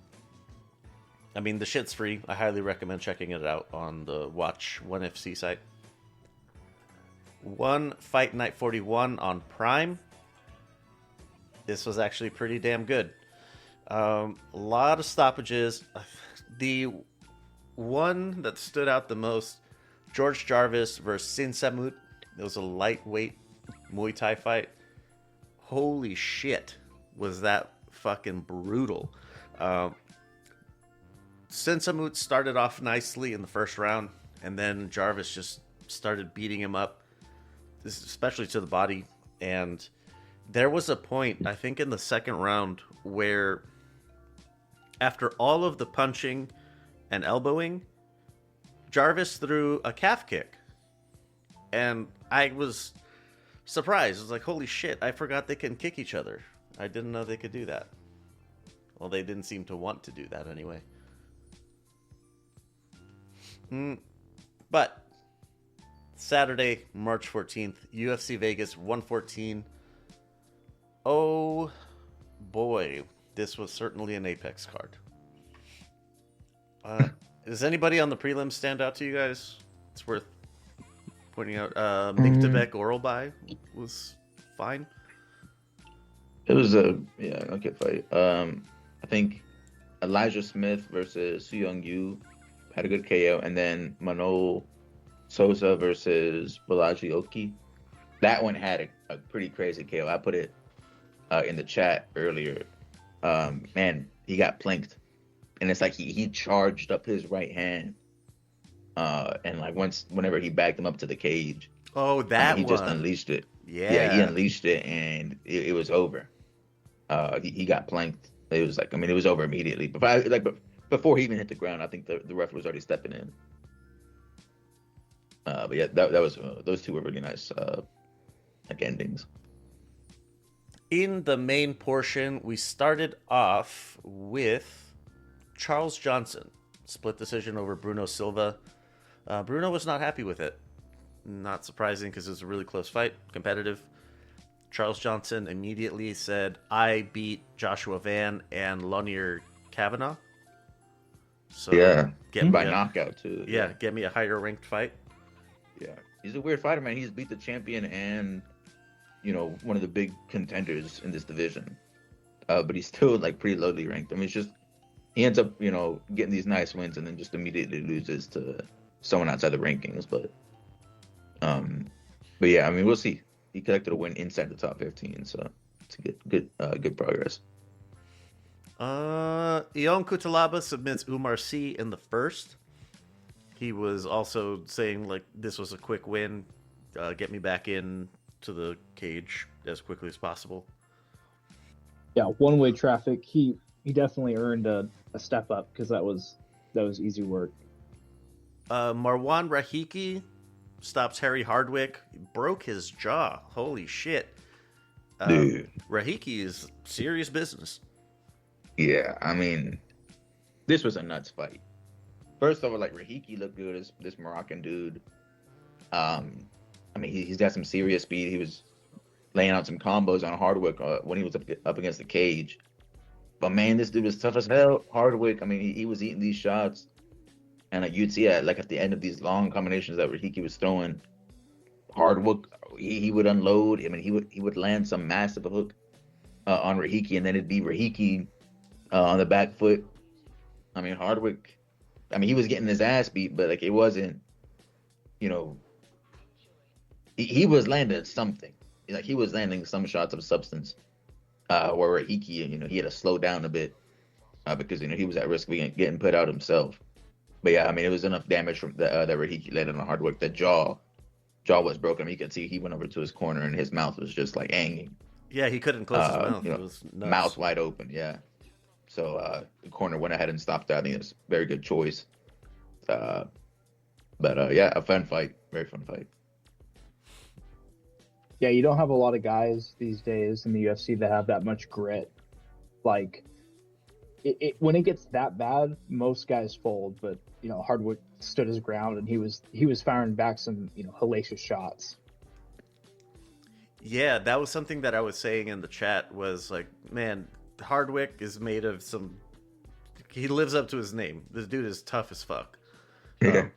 mean, the shit's free. I highly recommend checking it out on the Watch 1FC site. One Fight Night 41 on Prime. this was actually pretty damn good. A lot of stoppages. The one that stood out the most, George Jarvis versus Sin Samut. It was a lightweight Muay Thai fight. Holy shit, was that fucking brutal. Sin Samut started off nicely in the first round, and then Jarvis just started beating him up, especially to the body. And there was a point, I think in the second round, where after all of the punching and elbowing, Jarvis threw a calf kick. And I was surprised. I was like, holy shit, I forgot they can kick each other. I didn't know they could do that. Well, they didn't seem to want to do that anyway. But Saturday, March 14th, UFC Vegas 114. Oh boy, this was certainly an Apex card. Does anybody on the prelims stand out to you guys? It's worth pointing out. Miktabek Oralbai was fine. It was a okay fight. I think Elijah Smith versus Su Young Yu had a good KO, and then Manol Sosa versus Balaji Oki. That one had a pretty crazy KO. I put it in the chat earlier. Man, he got planked, and it's like he charged up his right hand, and like whenever he backed him up to the cage, oh, that he one. just unleashed it. Yeah, he unleashed it, and it was over. He got planked. It was like, I mean, it was over immediately. But before he even hit the ground, I think the ref was already stepping in. But yeah, that was those two were really nice like endings. In the main portion, we started off with Charles Johnson. Split decision over Bruno Silva. Bruno was not happy with it. Not surprising because it was a really close fight, competitive. Charles Johnson immediately said, I beat Joshua Van and Lonier Kavanaugh. So Yeah, get me by a, knockout too. Yeah, get me a higher ranked fight. Yeah, he's a weird fighter, man. He's beat the champion and, you know, one of the big contenders in this division. But he's still like pretty lowly ranked. I mean, it's just he ends up, you know, getting these nice wins and then just immediately loses to someone outside the rankings. But yeah, I mean, we'll see. He collected a win inside the top 15, so it's a good progress. Ion Kutalaba submits Umar C in the first. He was also saying like this was a quick win, get me back in to the cage as quickly as possible. Yeah, one-way traffic. He definitely earned a step up because that was easy work. Marwan Rahiki stops Harry Hardwick, broke his jaw. Holy shit. Dude. Rahiki is serious business. Yeah, I mean, this was a nuts fight. First of all, like, Rahiki looked good as this Moroccan dude. I mean, he's got some serious speed. He was laying out some combos on Hardwick when he was up against the cage. But man, this dude was tough as hell. Hardwick, I mean, he was eating these shots. And like you'd see at the end of these long combinations that Rahiki was throwing, Hardwick, he would unload. I mean, he would land some massive hook on Rahiki, and then it'd be Rahiki on the back foot. I mean, Hardwick, I mean, he was getting his ass beat, but like it wasn't, you know, he was landing something. Like he was landing some shots of substance. Where Rahiki, you know, he had to slow down a bit because, you know, he was at risk of getting put out himself. But yeah, I mean, it was enough damage from that Rahiki landed on Hardwick. The jaw was broken. I mean, you could see he went over to his corner and his mouth was just like hanging. Yeah, he couldn't close his mouth. You know, it was nuts. mouth wide open. Yeah. So the corner went ahead and stopped that. I think it's a very good choice. But yeah, a fun fight. Very fun fight. Yeah, you don't have a lot of guys these days in the UFC that have that much grit. Like, when it gets that bad, most guys fold. But you know, Hardwick stood his ground, and he was firing back some, you know, hellacious shots. Yeah, that was something that I was saying in the chat. Was like, man, Hardwick is made of some. He lives up to his name. This dude is tough as fuck. Yeah.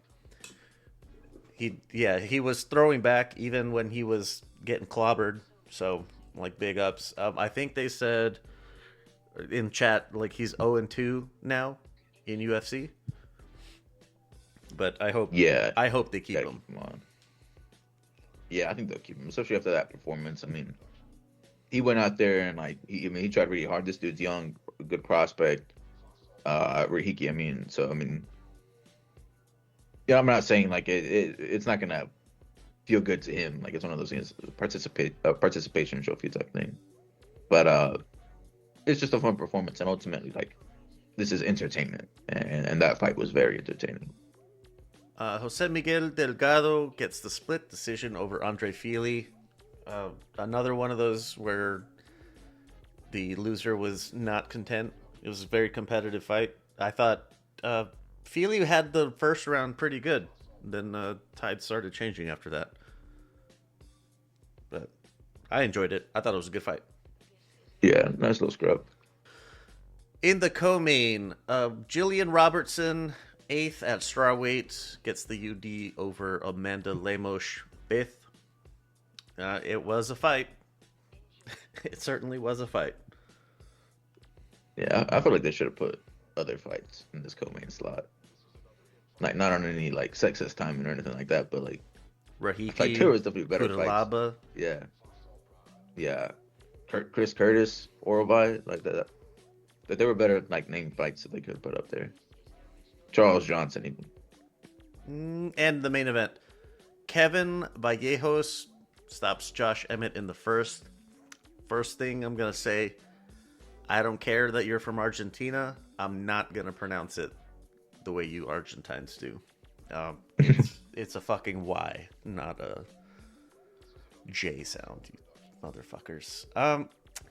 He was throwing back even when he was getting clobbered. So Like, big ups. I think they said in chat, like, he's 0-2 now in UFC. But I hope they keep him. Keep him on. Yeah, I think they'll keep him, especially after that performance. I mean, he went out there and he tried really hard. This dude's young, good prospect. Rahiki, yeah, I'm not saying like it's not gonna feel good to him. Like, it's one of those things, participation trophy type thing. But it's just a fun performance, and ultimately, like, this is entertainment, and that fight was very entertaining. Jose Miguel Delgado gets the split decision over Andre Fili. Another one of those where the loser was not content. It was a very competitive fight. I thought Fili had the first round pretty good. Then the tide started changing after that. But I enjoyed it. I thought it was a good fight. Yeah, nice little scrub. In the co-main, Jillian Robertson, 8th at strawweight, gets the UD over Amanda Lemos, 5th. It was a fight. It certainly was a fight. Yeah, I feel like they should have put other fights in this co-main slot. Like, not on any like sexist timing or anything like that, but like, Rahiki, like, there was definitely better Kudalaba. fights. Yeah. Chris Curtis, Orobai, like that. But there were better like named fights that they could have put up there. Charles Johnson even. And the main event, Kevin Vallejos stops Josh Emmett in the first. First thing I'm gonna say, I don't care that you're from Argentina. I'm not gonna pronounce it the way you Argentines do. It's a fucking Y, not a J sound, you motherfuckers.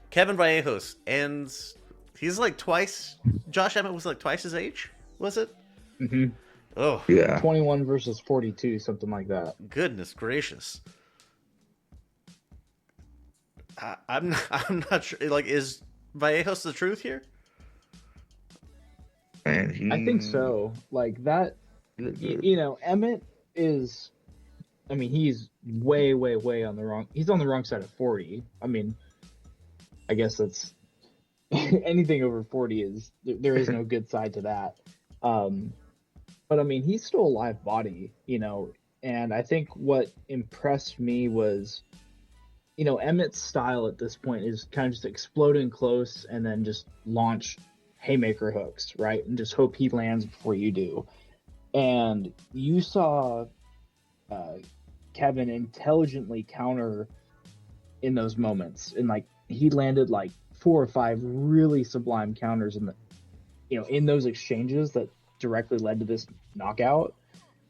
Kevin Vallejos ends. He's like twice. Josh Emmett was like twice his age, was it? Mm-hmm. Oh yeah, 21 versus 42, something like that. Goodness gracious. I'm not sure. Like, is Vallejos the truth here? And I think so. Like that, you know, Emmett is. I mean, he's way on the wrong. He's on the wrong side of 40. I mean, I guess that's anything over 40 is there is no good side to that. But I mean, he's still a live body, you know. And I think what impressed me was, you know, Emmett's style at this point is kind of just exploding close and then just launch haymaker hooks, right? And just hope he lands before you do. And you saw Kevin intelligently counter in those moments. And like, he landed like 4 or 5 really sublime counters in the, you know, in those exchanges that directly led to this knockout,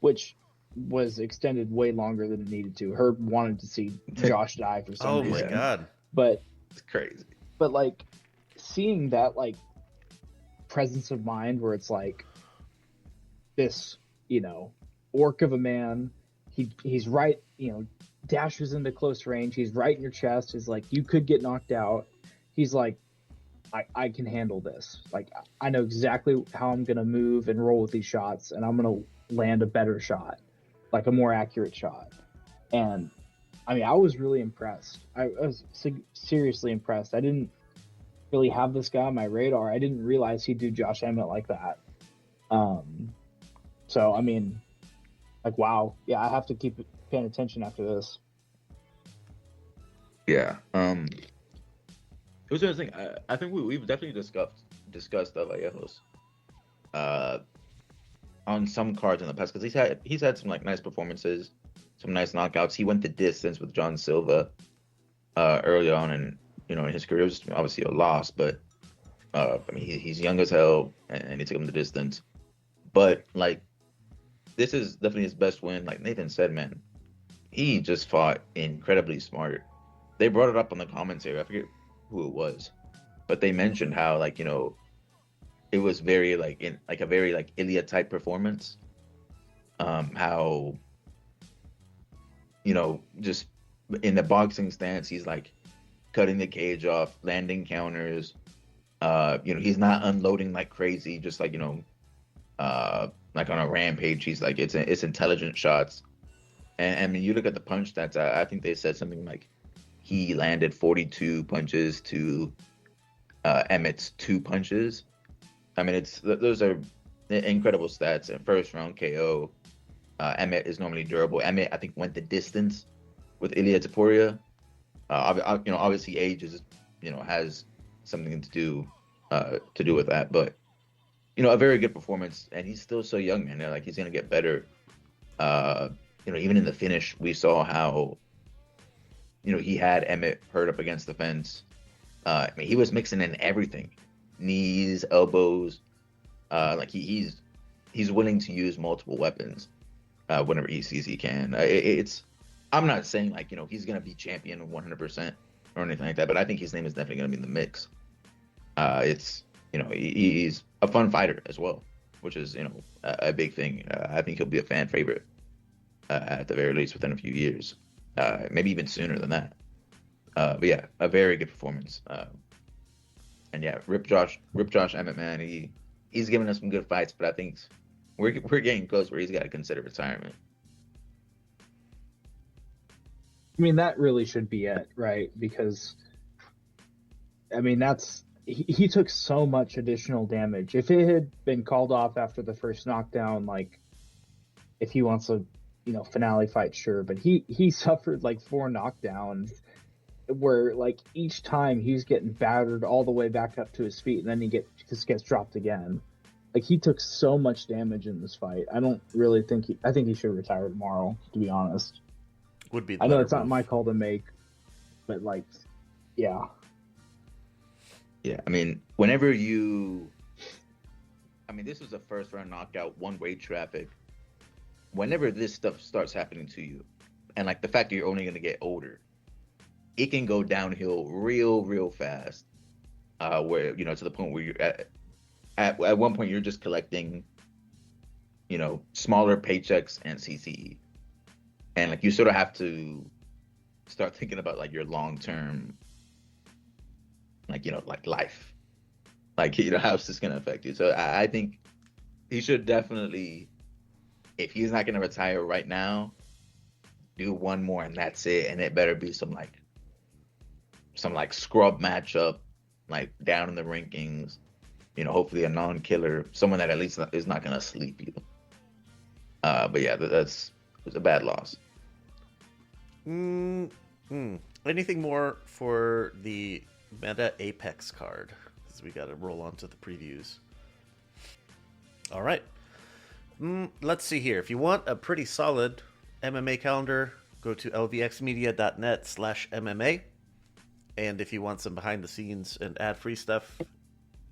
which was extended way longer than it needed to. Herb wanted to see Josh die for some reason. Oh my god. But it's crazy. But like, seeing that like presence of mind where it's like this, you know, orc of a man, he's right, you know, dashes into close range, he's right in your chest, he's like, you could get knocked out. He's like, I can handle this. Like, I know exactly how I'm gonna move and roll with these shots, and I'm gonna land a better shot, like a more accurate shot. And I mean, I was really impressed. I was seriously impressed. I didn't really have this guy on my radar. I didn't realize he'd do Josh Emmett like that. So I mean, like, wow. Yeah, I have to keep paying attention after this. Yeah. It was interesting. I think we've definitely discussed Vallejos on some cards in the past, because he's had some like nice performances, some nice knockouts. He went the distance with John Silva early on in his career. It was obviously a loss, but I mean, he's young as hell, and he took him the distance. But like, this is definitely his best win. Like Nathan said, man, he just fought incredibly smart. They brought it up on the commentary. I forget who it was, but they mentioned how, like, you know, it was very like in like a very like Ilya type performance. How, you know, just in the boxing stance, he's like cutting the cage off, landing counters. You know, he's not unloading like crazy, just like, you know, like on a rampage. He's like, it's intelligent shots. And I mean, you look at the punch stats. I think they said something like he landed 42 punches to Emmett's 2 punches. I mean, those are incredible stats. And first round KO. Emmett is normally durable. Emmett, I think, went the distance with Ilia Topuria. Obviously age is, has something to do with that. But a very good performance, and he's still so young, man. Like, he's gonna get better. Even in the finish, we saw how he had Emmett hurt up against the fence. I mean, he was mixing in everything, knees, elbows. Like he's willing to use multiple weapons whenever he sees he can. I'm not saying like he's gonna be champion 100% or anything like that, but I think his name is definitely gonna be in the mix. He's a fun fighter as well, which is a big thing. I think he'll be a fan favorite at the very least within a few years, maybe even sooner than that. But yeah, a very good performance. And yeah, Rip Josh Emmett, man, he's giving us some good fights, but I think we're getting close where he's got to consider retirement. I mean, that really should be it, right? Because, I mean, he took so much additional damage. If it had been called off after the first knockdown, like, if he wants a, finale fight, sure. But he suffered like 4 knockdowns where, like, each time he's getting battered all the way back up to his feet, and then he just gets dropped again. Like, he took so much damage in this fight. I don't really think I think he should retire tomorrow, to be honest. Would be. I know it's not my call to make, but like, yeah. Yeah, I mean, this was a first round knockout, one-way traffic. Whenever this stuff starts happening to you, and like the fact that you're only going to get older, it can go downhill real fast. Where to the point where you're at one point you're just collecting, smaller paychecks and CTE, and like you sort of have to start thinking about like your long term, like like life, like how's this gonna affect you. So I think he should definitely, if he's not gonna retire right now, do one more and that's it, and it better be some scrub matchup, like down in the rankings, hopefully a non-killer, someone that at least is not gonna sleep you. But yeah, it was a bad loss. Anything more for the Meta Apex card? Because we got to roll on to the previews. All right. Let's see here. If you want a pretty solid MMA calendar, go to lvxmedia.net/MMA. And if you want some behind the scenes and ad-free stuff,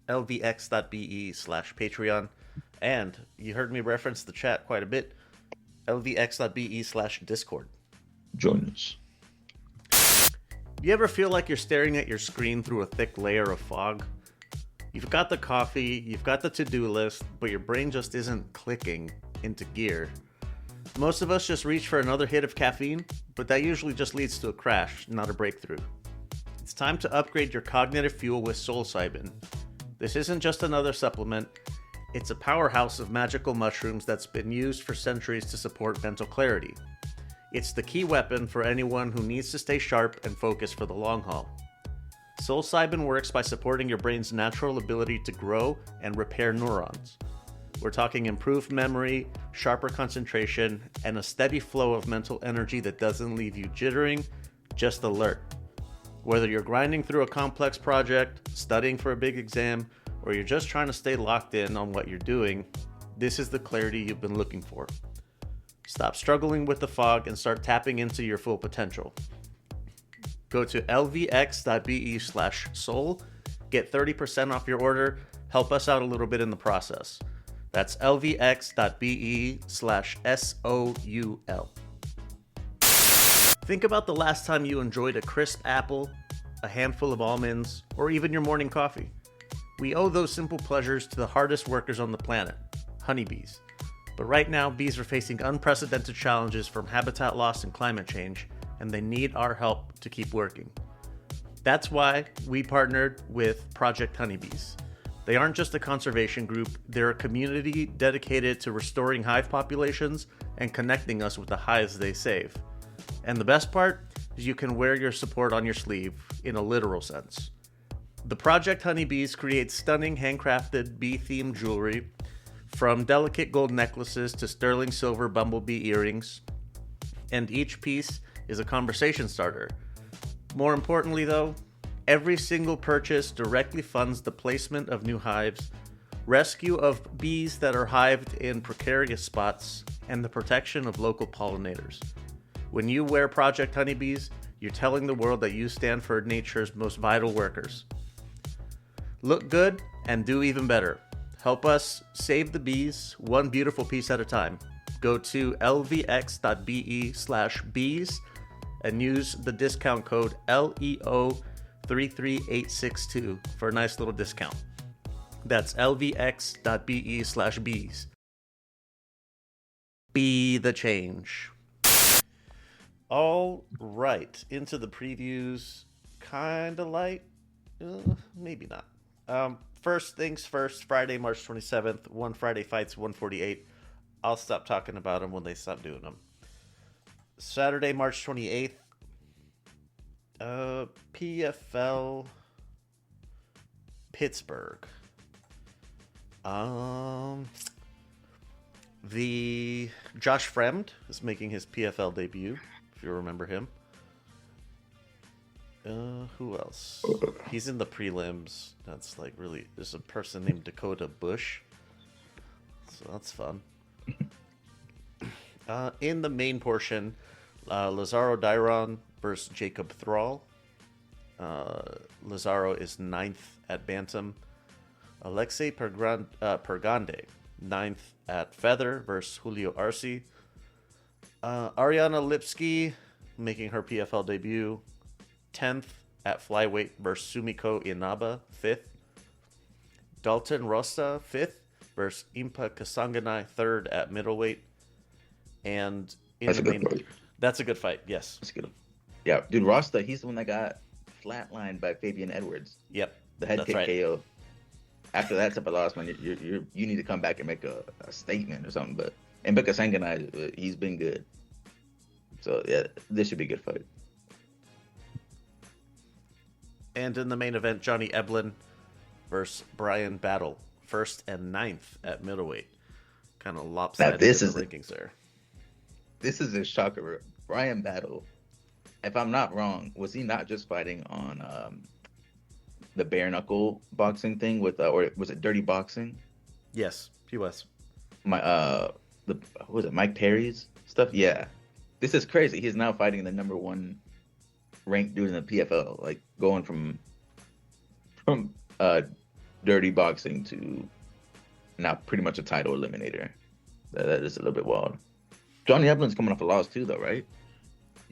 lvx.be/Patreon. And you heard me reference the chat quite a bit, lvx.be/Discord. Join us. You ever feel like you're staring at your screen through a thick layer of fog? You've got the coffee, you've got the to-do list, but your brain just isn't clicking into gear. Most of us just reach for another hit of caffeine, but that usually just leads to a crash, not a breakthrough. It's time to upgrade your cognitive fuel with psilocybin. This isn't just another supplement, it's a powerhouse of magical mushrooms that's been used for centuries to support mental clarity. It's the key weapon for anyone who needs to stay sharp and focused for the long haul. Psilocybin works by supporting your brain's natural ability to grow and repair neurons. We're talking improved memory, sharper concentration, and a steady flow of mental energy that doesn't leave you jittering, just alert. Whether you're grinding through a complex project, studying for a big exam, or you're just trying to stay locked in on what you're doing, this is the clarity you've been looking for. Stop struggling with the fog and start tapping into your full potential. Go to lvx.be/soul, get 30% off your order, help us out a little bit in the process. That's lvx.be/SOUL. Think about the last time you enjoyed a crisp apple, a handful of almonds, or even your morning coffee. We owe those simple pleasures to the hardest workers on the planet, honeybees. But right now, bees are facing unprecedented challenges from habitat loss and climate change, and they need our help to keep working. That's why we partnered with Project Honeybees. They aren't just a conservation group, they're a community dedicated to restoring hive populations and connecting us with the hives they save. And the best part, you can wear your support on your sleeve in a literal sense. The Project Honeybees create stunning handcrafted bee-themed jewelry, from delicate gold necklaces to sterling silver bumblebee earrings, and each piece is a conversation starter. More importantly, though, every single purchase directly funds the placement of new hives, rescue of bees that are hived in precarious spots, and the protection of local pollinators. When you wear Project Honeybees, you're telling the world that you stand for nature's most vital workers. Look good and do even better. Help us save the bees, one beautiful piece at a time. Go to lvx.be/bees and use the discount code LEO33862 for a nice little discount. That's lvx.be/bees. Be the change. All right, into the previews. Kinda light, maybe not. First things first, Friday, March 27th, One Friday Fights 148. I'll stop talking about them when they stop doing them. Saturday, March 28th, PFL Pittsburgh. The Josh Fremd is making his PFL debut, if you remember him. Who else? He's in the prelims. That's like really. There's a person named Dakota Bush, so that's fun. In the main portion, Lazaro Dairon versus Jacob Thrall. Lazaro is 9th at Bantam. Alexei Pergande, 9th at Feather versus Julio Arce. Ariana Lipsky making her PFL debut, 10th at Flyweight versus Sumiko Inaba, 5th. Dalton Rosta, 5th versus Impa Kasanganay, 3rd at Middleweight. And That's a good fight. That's a good fight, yes. That's good. Yeah, dude, Rosta, he's the one that got flatlined by Fabian Edwards. Yep, The head that's kick right. KO. After that type of loss, man, you need to come back and make a statement or something. But Impa Kasanganay, he's been good. So yeah, this should be a good fight. And in the main event, Johnny Eblin versus Brian Battle, 1st and 9th at middleweight. Kind of lopsided this in is the rankings there. This is a shocker. Brian Battle, if I'm not wrong, was he not just fighting on the bare knuckle boxing thing with, or was it dirty boxing? Yes, he was. What was it, Mike Perry's stuff? Yeah. This is crazy. He's now fighting the number 1 ranked dude in the PFL, like going from dirty boxing to now pretty much a title eliminator. That is a little bit wild. Johnny Eblin's coming off a loss too, though, right?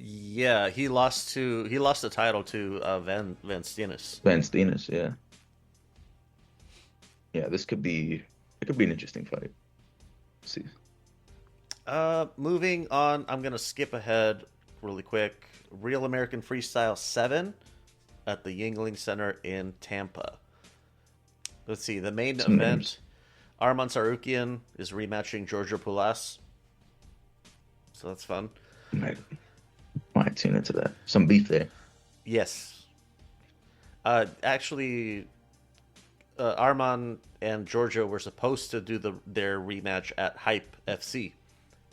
Yeah, he lost the title to Van Steenis. Van Steenis, yeah. Yeah, it could be an interesting fight. Let's see. Moving on, I'm gonna skip ahead really quick. Real American Freestyle 7 at the Yingling Center in Tampa. Let's see, the main event. Names. Arman Sarukian is rematching Georgia Pulas. So that's fun. Might tune into that. Some beef there. Yes. Actually, Arman and Georgia were supposed to do their rematch at Hype FC,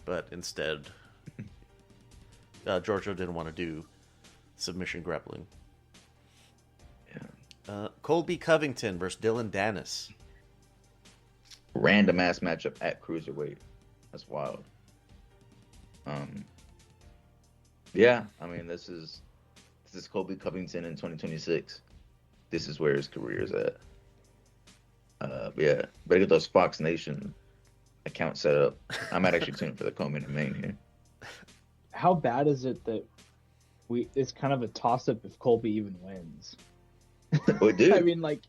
but instead, Georgia didn't want to do submission grappling. Yeah. Colby Covington versus Dylan Dennis. Random ass matchup at cruiserweight. That's wild. Yeah, I mean this is Colby Covington in 2026. This is where his career is at. Yeah, better get those Fox Nation accounts set up. I might actually tune for the co-main and main here. How bad is it that it's kind of a toss-up if Colby even wins? Oh, dude. I mean, like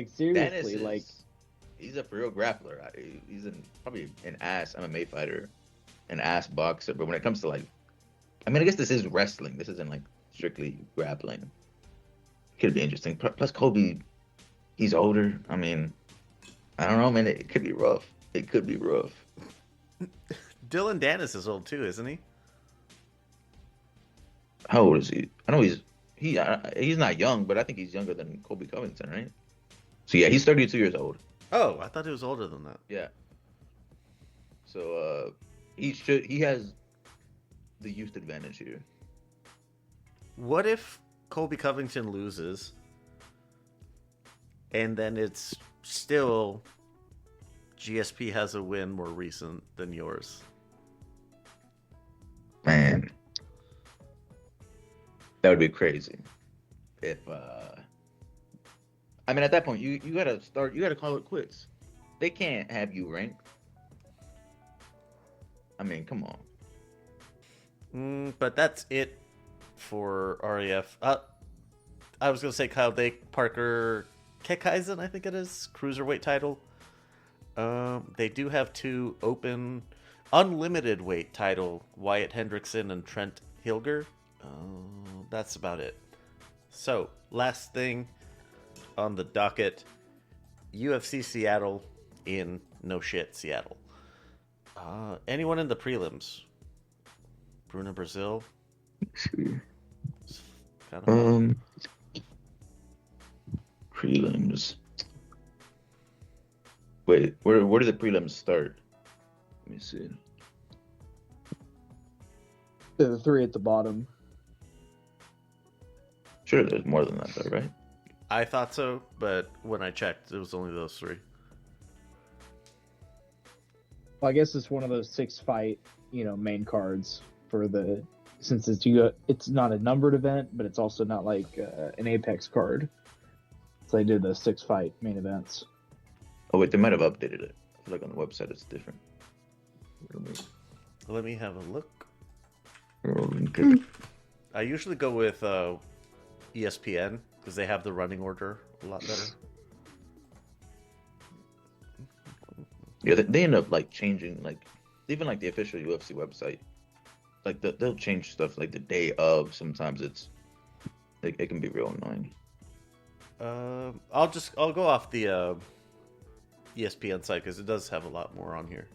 seriously, he's a for real grappler. He's probably an ass MMA fighter, an ass boxer. But when it comes to I guess this is wrestling. This isn't strictly grappling. Could be interesting. Plus Colby, he's older. I mean, I don't know, man. It could be rough. It could be rough. Dylan Dennis is old too, isn't he? How old is he? I know he's not young, but I think he's younger than Kobe Covington, right? So yeah, he's 32 years old. Oh, I thought he was older than that. Yeah. So he has the youth advantage here. What if Colby Covington loses, and then it's still GSP has a win more recent than yours? Man, that would be crazy. If I mean, at that point, you gotta call it quits. They can't have you ranked. I mean, come on. But that's it for REF. I was gonna say Kyle Dake, Parker Kekaisen, I think it is, cruiserweight title. They do have two open, unlimited weight title, Wyatt Hendrickson and Trent Hilger. That's about it. So, last thing on the docket, UFC Seattle in no shit Seattle. Anyone in the prelims? Bruno Brazil. Kind of prelims. Wait, where do the prelims start? Let me see. The three at the bottom. Sure, there's more than that, though, right? I thought so, but when I checked, it was only those three. Well, I guess it's one of those 6-fight, main cards for since it's not a numbered event, but it's also not like an Apex card. So they did the 6-fight main events. Oh wait, they might have updated it. I feel like on the website it's different. Let me have a look. Okay. I usually go with ESPN because they have the running order a lot better. Yeah, they end up like changing, like even like the official UFC website. Like they'll change stuff like the day of. Sometimes it can be real annoying. I'll go off the ESPN site because it does have a lot more on here.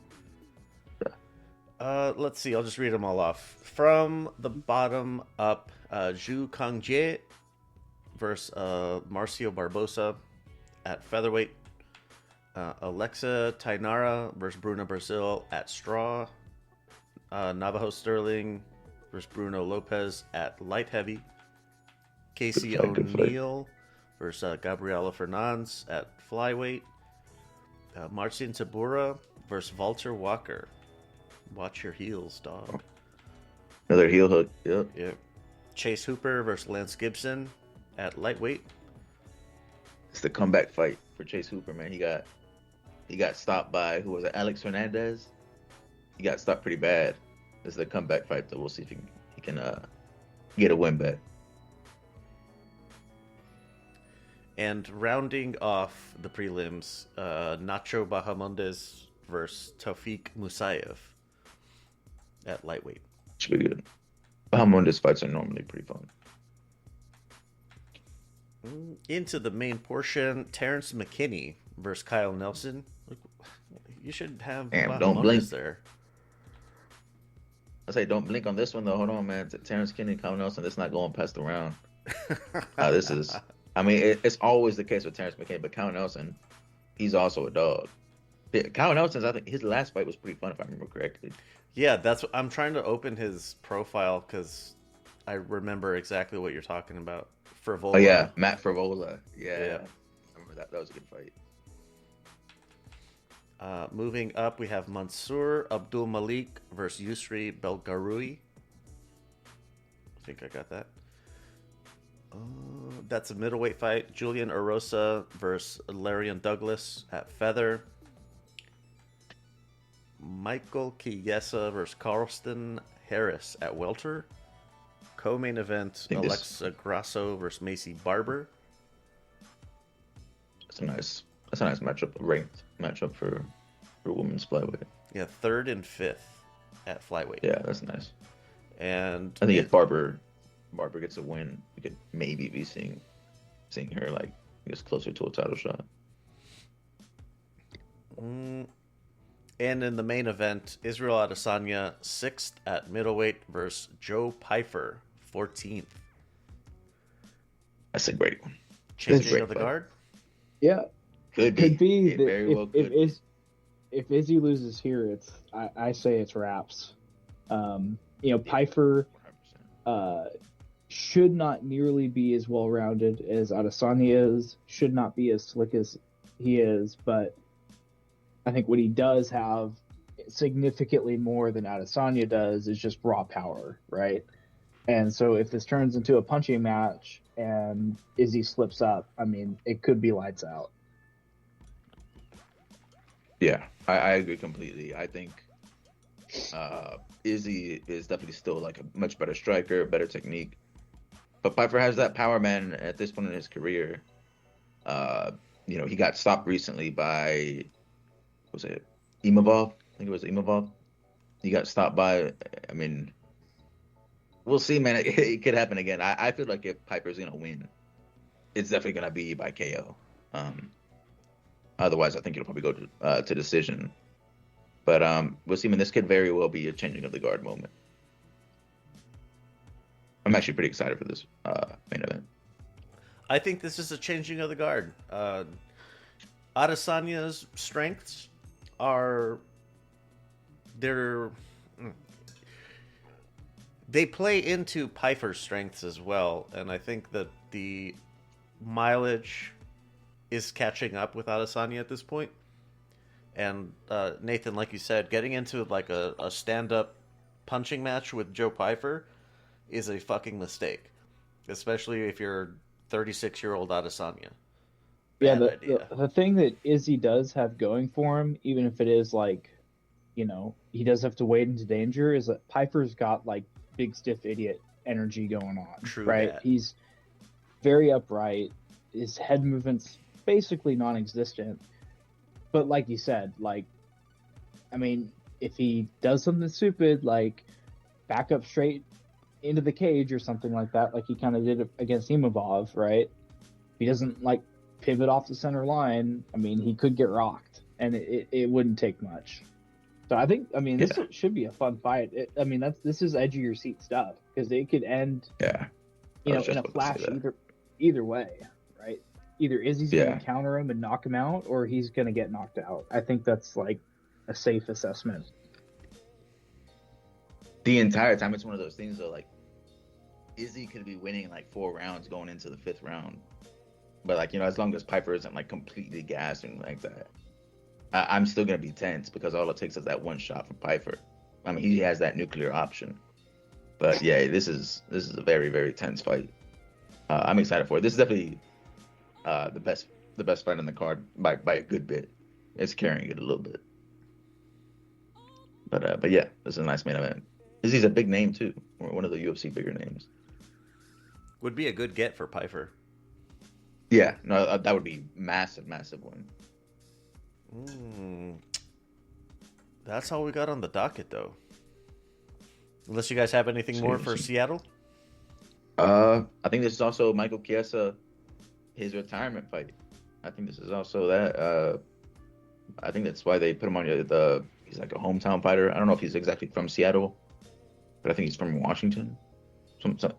Yeah. Let's see. I'll just read them all off from the bottom up. Zhu Kangjie versus Marcio Barbosa at featherweight. Alexa Tainara versus Bruno Brazil at straw. Navajo Sterling versus Bruno Lopez at light heavy. Casey O'Neill versus Gabriela Fernandes at flyweight. Marcin Tybura versus Walter Walker. Watch your heels, dog. Another heel hook. Yep. Yep. Chase Hooper versus Lance Gibson at lightweight. It's the comeback fight for Chase Hooper, man. He got stopped by, who was it, Alex Hernandez? He got stopped pretty bad. This is the comeback fight, though. We'll see if he can get a win back. And rounding off the prelims, Nacho Bahamondes versus Taufik Musayev at lightweight. Should be good. Bahamondes fights are normally pretty fun. Into the main portion, Terrence McKinney versus Kyle Nelson. You should have Don't blink there. I say don't blink on this one though. Hold on, man. Terrence Kinney, Kyle Nelson. It's not going past the round. This is. I mean, it's always the case with Terrence McKinney, but Kyle Nelson, he's also a dog. Kyle Nelson's, I think his last fight was pretty fun if I remember correctly. Yeah, that's what I'm trying to open his profile because I remember exactly what you're talking about. Frivola. Oh yeah, Matt Frivola. Yeah. I remember that. That was a good fight. Moving up, we have Mansour Abdul Malik versus Yusri Belgaroui. I think I got that. That's a middleweight fight. Julian Erosa versus Larian Douglas at feather. Michael Chiesa versus Carlston Harris at welter. Co-main event, Alexa Grasso versus Macy Barber. That's a nice matchup, a ranked matchup for women's flyweight. Yeah, 3rd and 5th at flyweight. Yeah, that's nice. And I think if Barber gets a win, we could maybe be seeing her like I guess closer to a title shot. And in the main event, Israel Adesanya 6th at middleweight versus Joe Pyfer 14th. That's a great one. Changing great of the fight. guard. Yeah, Could be It that very well could. if Izzy loses here, I say it's wraps. Piper 100%. should not nearly be as well rounded as Adesanya is. Should not be as slick as he is, but I think what he does have significantly more than Adesanya does is just raw power, right? And so if this turns into a punching match and Izzy slips up, I mean, it could be lights out. Yeah, I agree completely. I think Izzy is definitely still like a much better striker, better technique. But Piper has that power, man, at this point in his career. He got stopped recently by, was it Imavov? I think it was Imavov. He got stopped by, I mean, we'll see, man. It could happen again. I feel like if Piper's going to win, it's definitely going to be by KO. Otherwise, I think it'll probably go to decision. But we'll see, man. This could very well be a changing of the guard moment. I'm actually pretty excited for this main event. I think this is a changing of the guard. Adesanya's strengths are they play into Piper's strengths as well, and I think that the mileage is catching up with Adesanya at this point. And Nathan, like you said, getting into like a stand-up punching match with Joe Piper is a fucking mistake, especially if you're 36-year-old Adesanya. Yeah, the thing that Izzy does have going for him, even if it is like, he does have to wade into danger, is that Piper's got like big stiff idiot energy going on. True right? that. He's very upright. His head movement's basically non-existent. But like you said, if he does something stupid, like back up straight into the cage or something like that, like he kind of did against Imavov, right? If he doesn't like pivot off the center line, he could get rocked, and it wouldn't take much. So I think, this should be a fun fight. This is edge of your seat stuff, because it could end, in a flash either way, right? Either Izzy's going to counter him and knock him out, or he's going to get knocked out. I think that's like a safe assessment. The entire time, it's one of those things though, like Izzy could be winning like 4 rounds going into the 5th round, but as long as Piper isn't like completely gassed and like that, I'm still gonna be tense, because all it takes is that one shot from Piper. He has that nuclear option. But yeah, this is a very, very tense fight. I'm excited for it. This is definitely the best fight on the card by a good bit. It's carrying it a little bit. But yeah, this is a nice main event. Izzy's a big name too, one of the UFC bigger names. Would be a good get for Piper. Yeah, no, that would be massive one. That's all we got on the docket, though. Unless you guys have anything more for Seattle? I think this is also Michael Chiesa, his retirement fight. I think this is also that. I think that's why they put him on he's like a hometown fighter. I don't know if he's exactly from Seattle, but I think he's from Washington.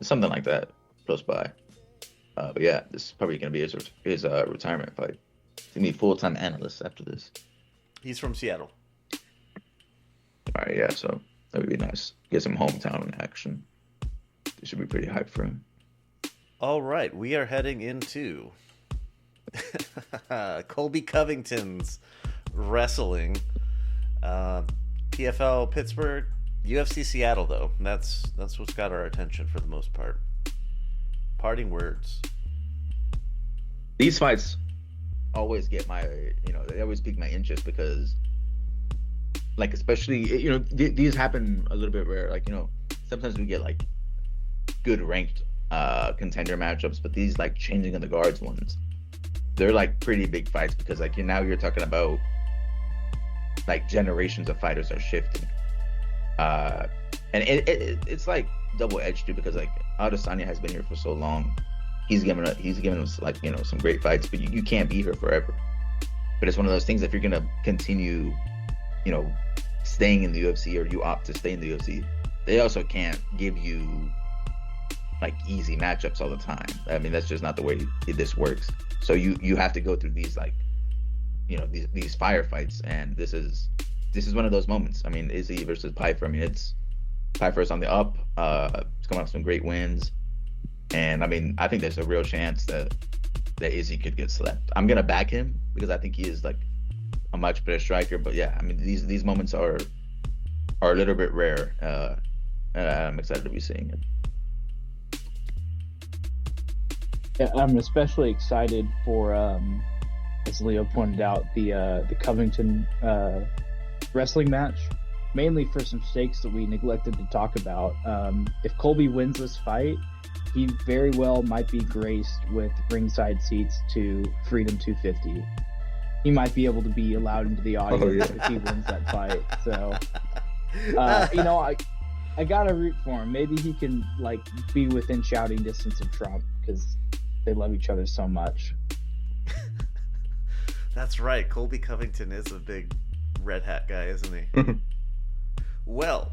Something like that, close by. But yeah, this is probably going to be his retirement fight. He's going to be full-time analyst after this. He's from Seattle. All right, yeah, so that would be nice. Get some hometown action. This should be pretty hyped for him. All right, we are heading into Colby Covington's wrestling. PFL Pittsburgh, UFC Seattle, though. That's what's got our attention for the most part. Parting words. These fights always get they always pique my interest, because like, especially, these happen a little bit rare. Sometimes we get like good ranked contender matchups, but these like changing of the guards ones, they're like pretty big fights, because like now you're talking about like generations of fighters are shifting, and it's like double-edged too, because like Adesanya has been here for so long. He's given us like some great fights, but you can't be here forever. But it's one of those things, if you're gonna continue staying in the UFC, or you opt to stay in the UFC, they also can't give you like easy matchups all the time. I mean, that's just not the way this works. So you have to go through these like, you know, these firefights, and this is one of those moments. I mean, Izzy versus Piper. I mean, it's Piper's on the up. He's coming off some great wins, and I mean, I think there's a real chance that Izzy could get slept. I'm gonna back him because I think he is like a much better striker. But yeah, I mean, these moments are a little bit rare, and I'm excited to be seeing it. Yeah, I'm especially excited for, as Leo pointed out, the Covington wrestling match, mainly for some stakes that we neglected to talk about. If Colby wins this fight, he very well might be graced with ringside seats to Freedom 250. He might be able to be allowed into the audience if he wins that fight. So, you know, I gotta root for him. Maybe he can like be within shouting distance of Trump because they love each other so much. That's right. Colby Covington is a big red hat guy, isn't he? Well,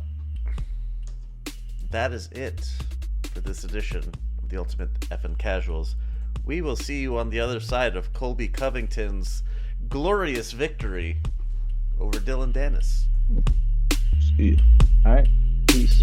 that is it for this edition of the Ultimate Effin' Casuals. We will see you on the other side of Colby Covington's glorious victory over Dylan Dennis. See ya. All right, peace.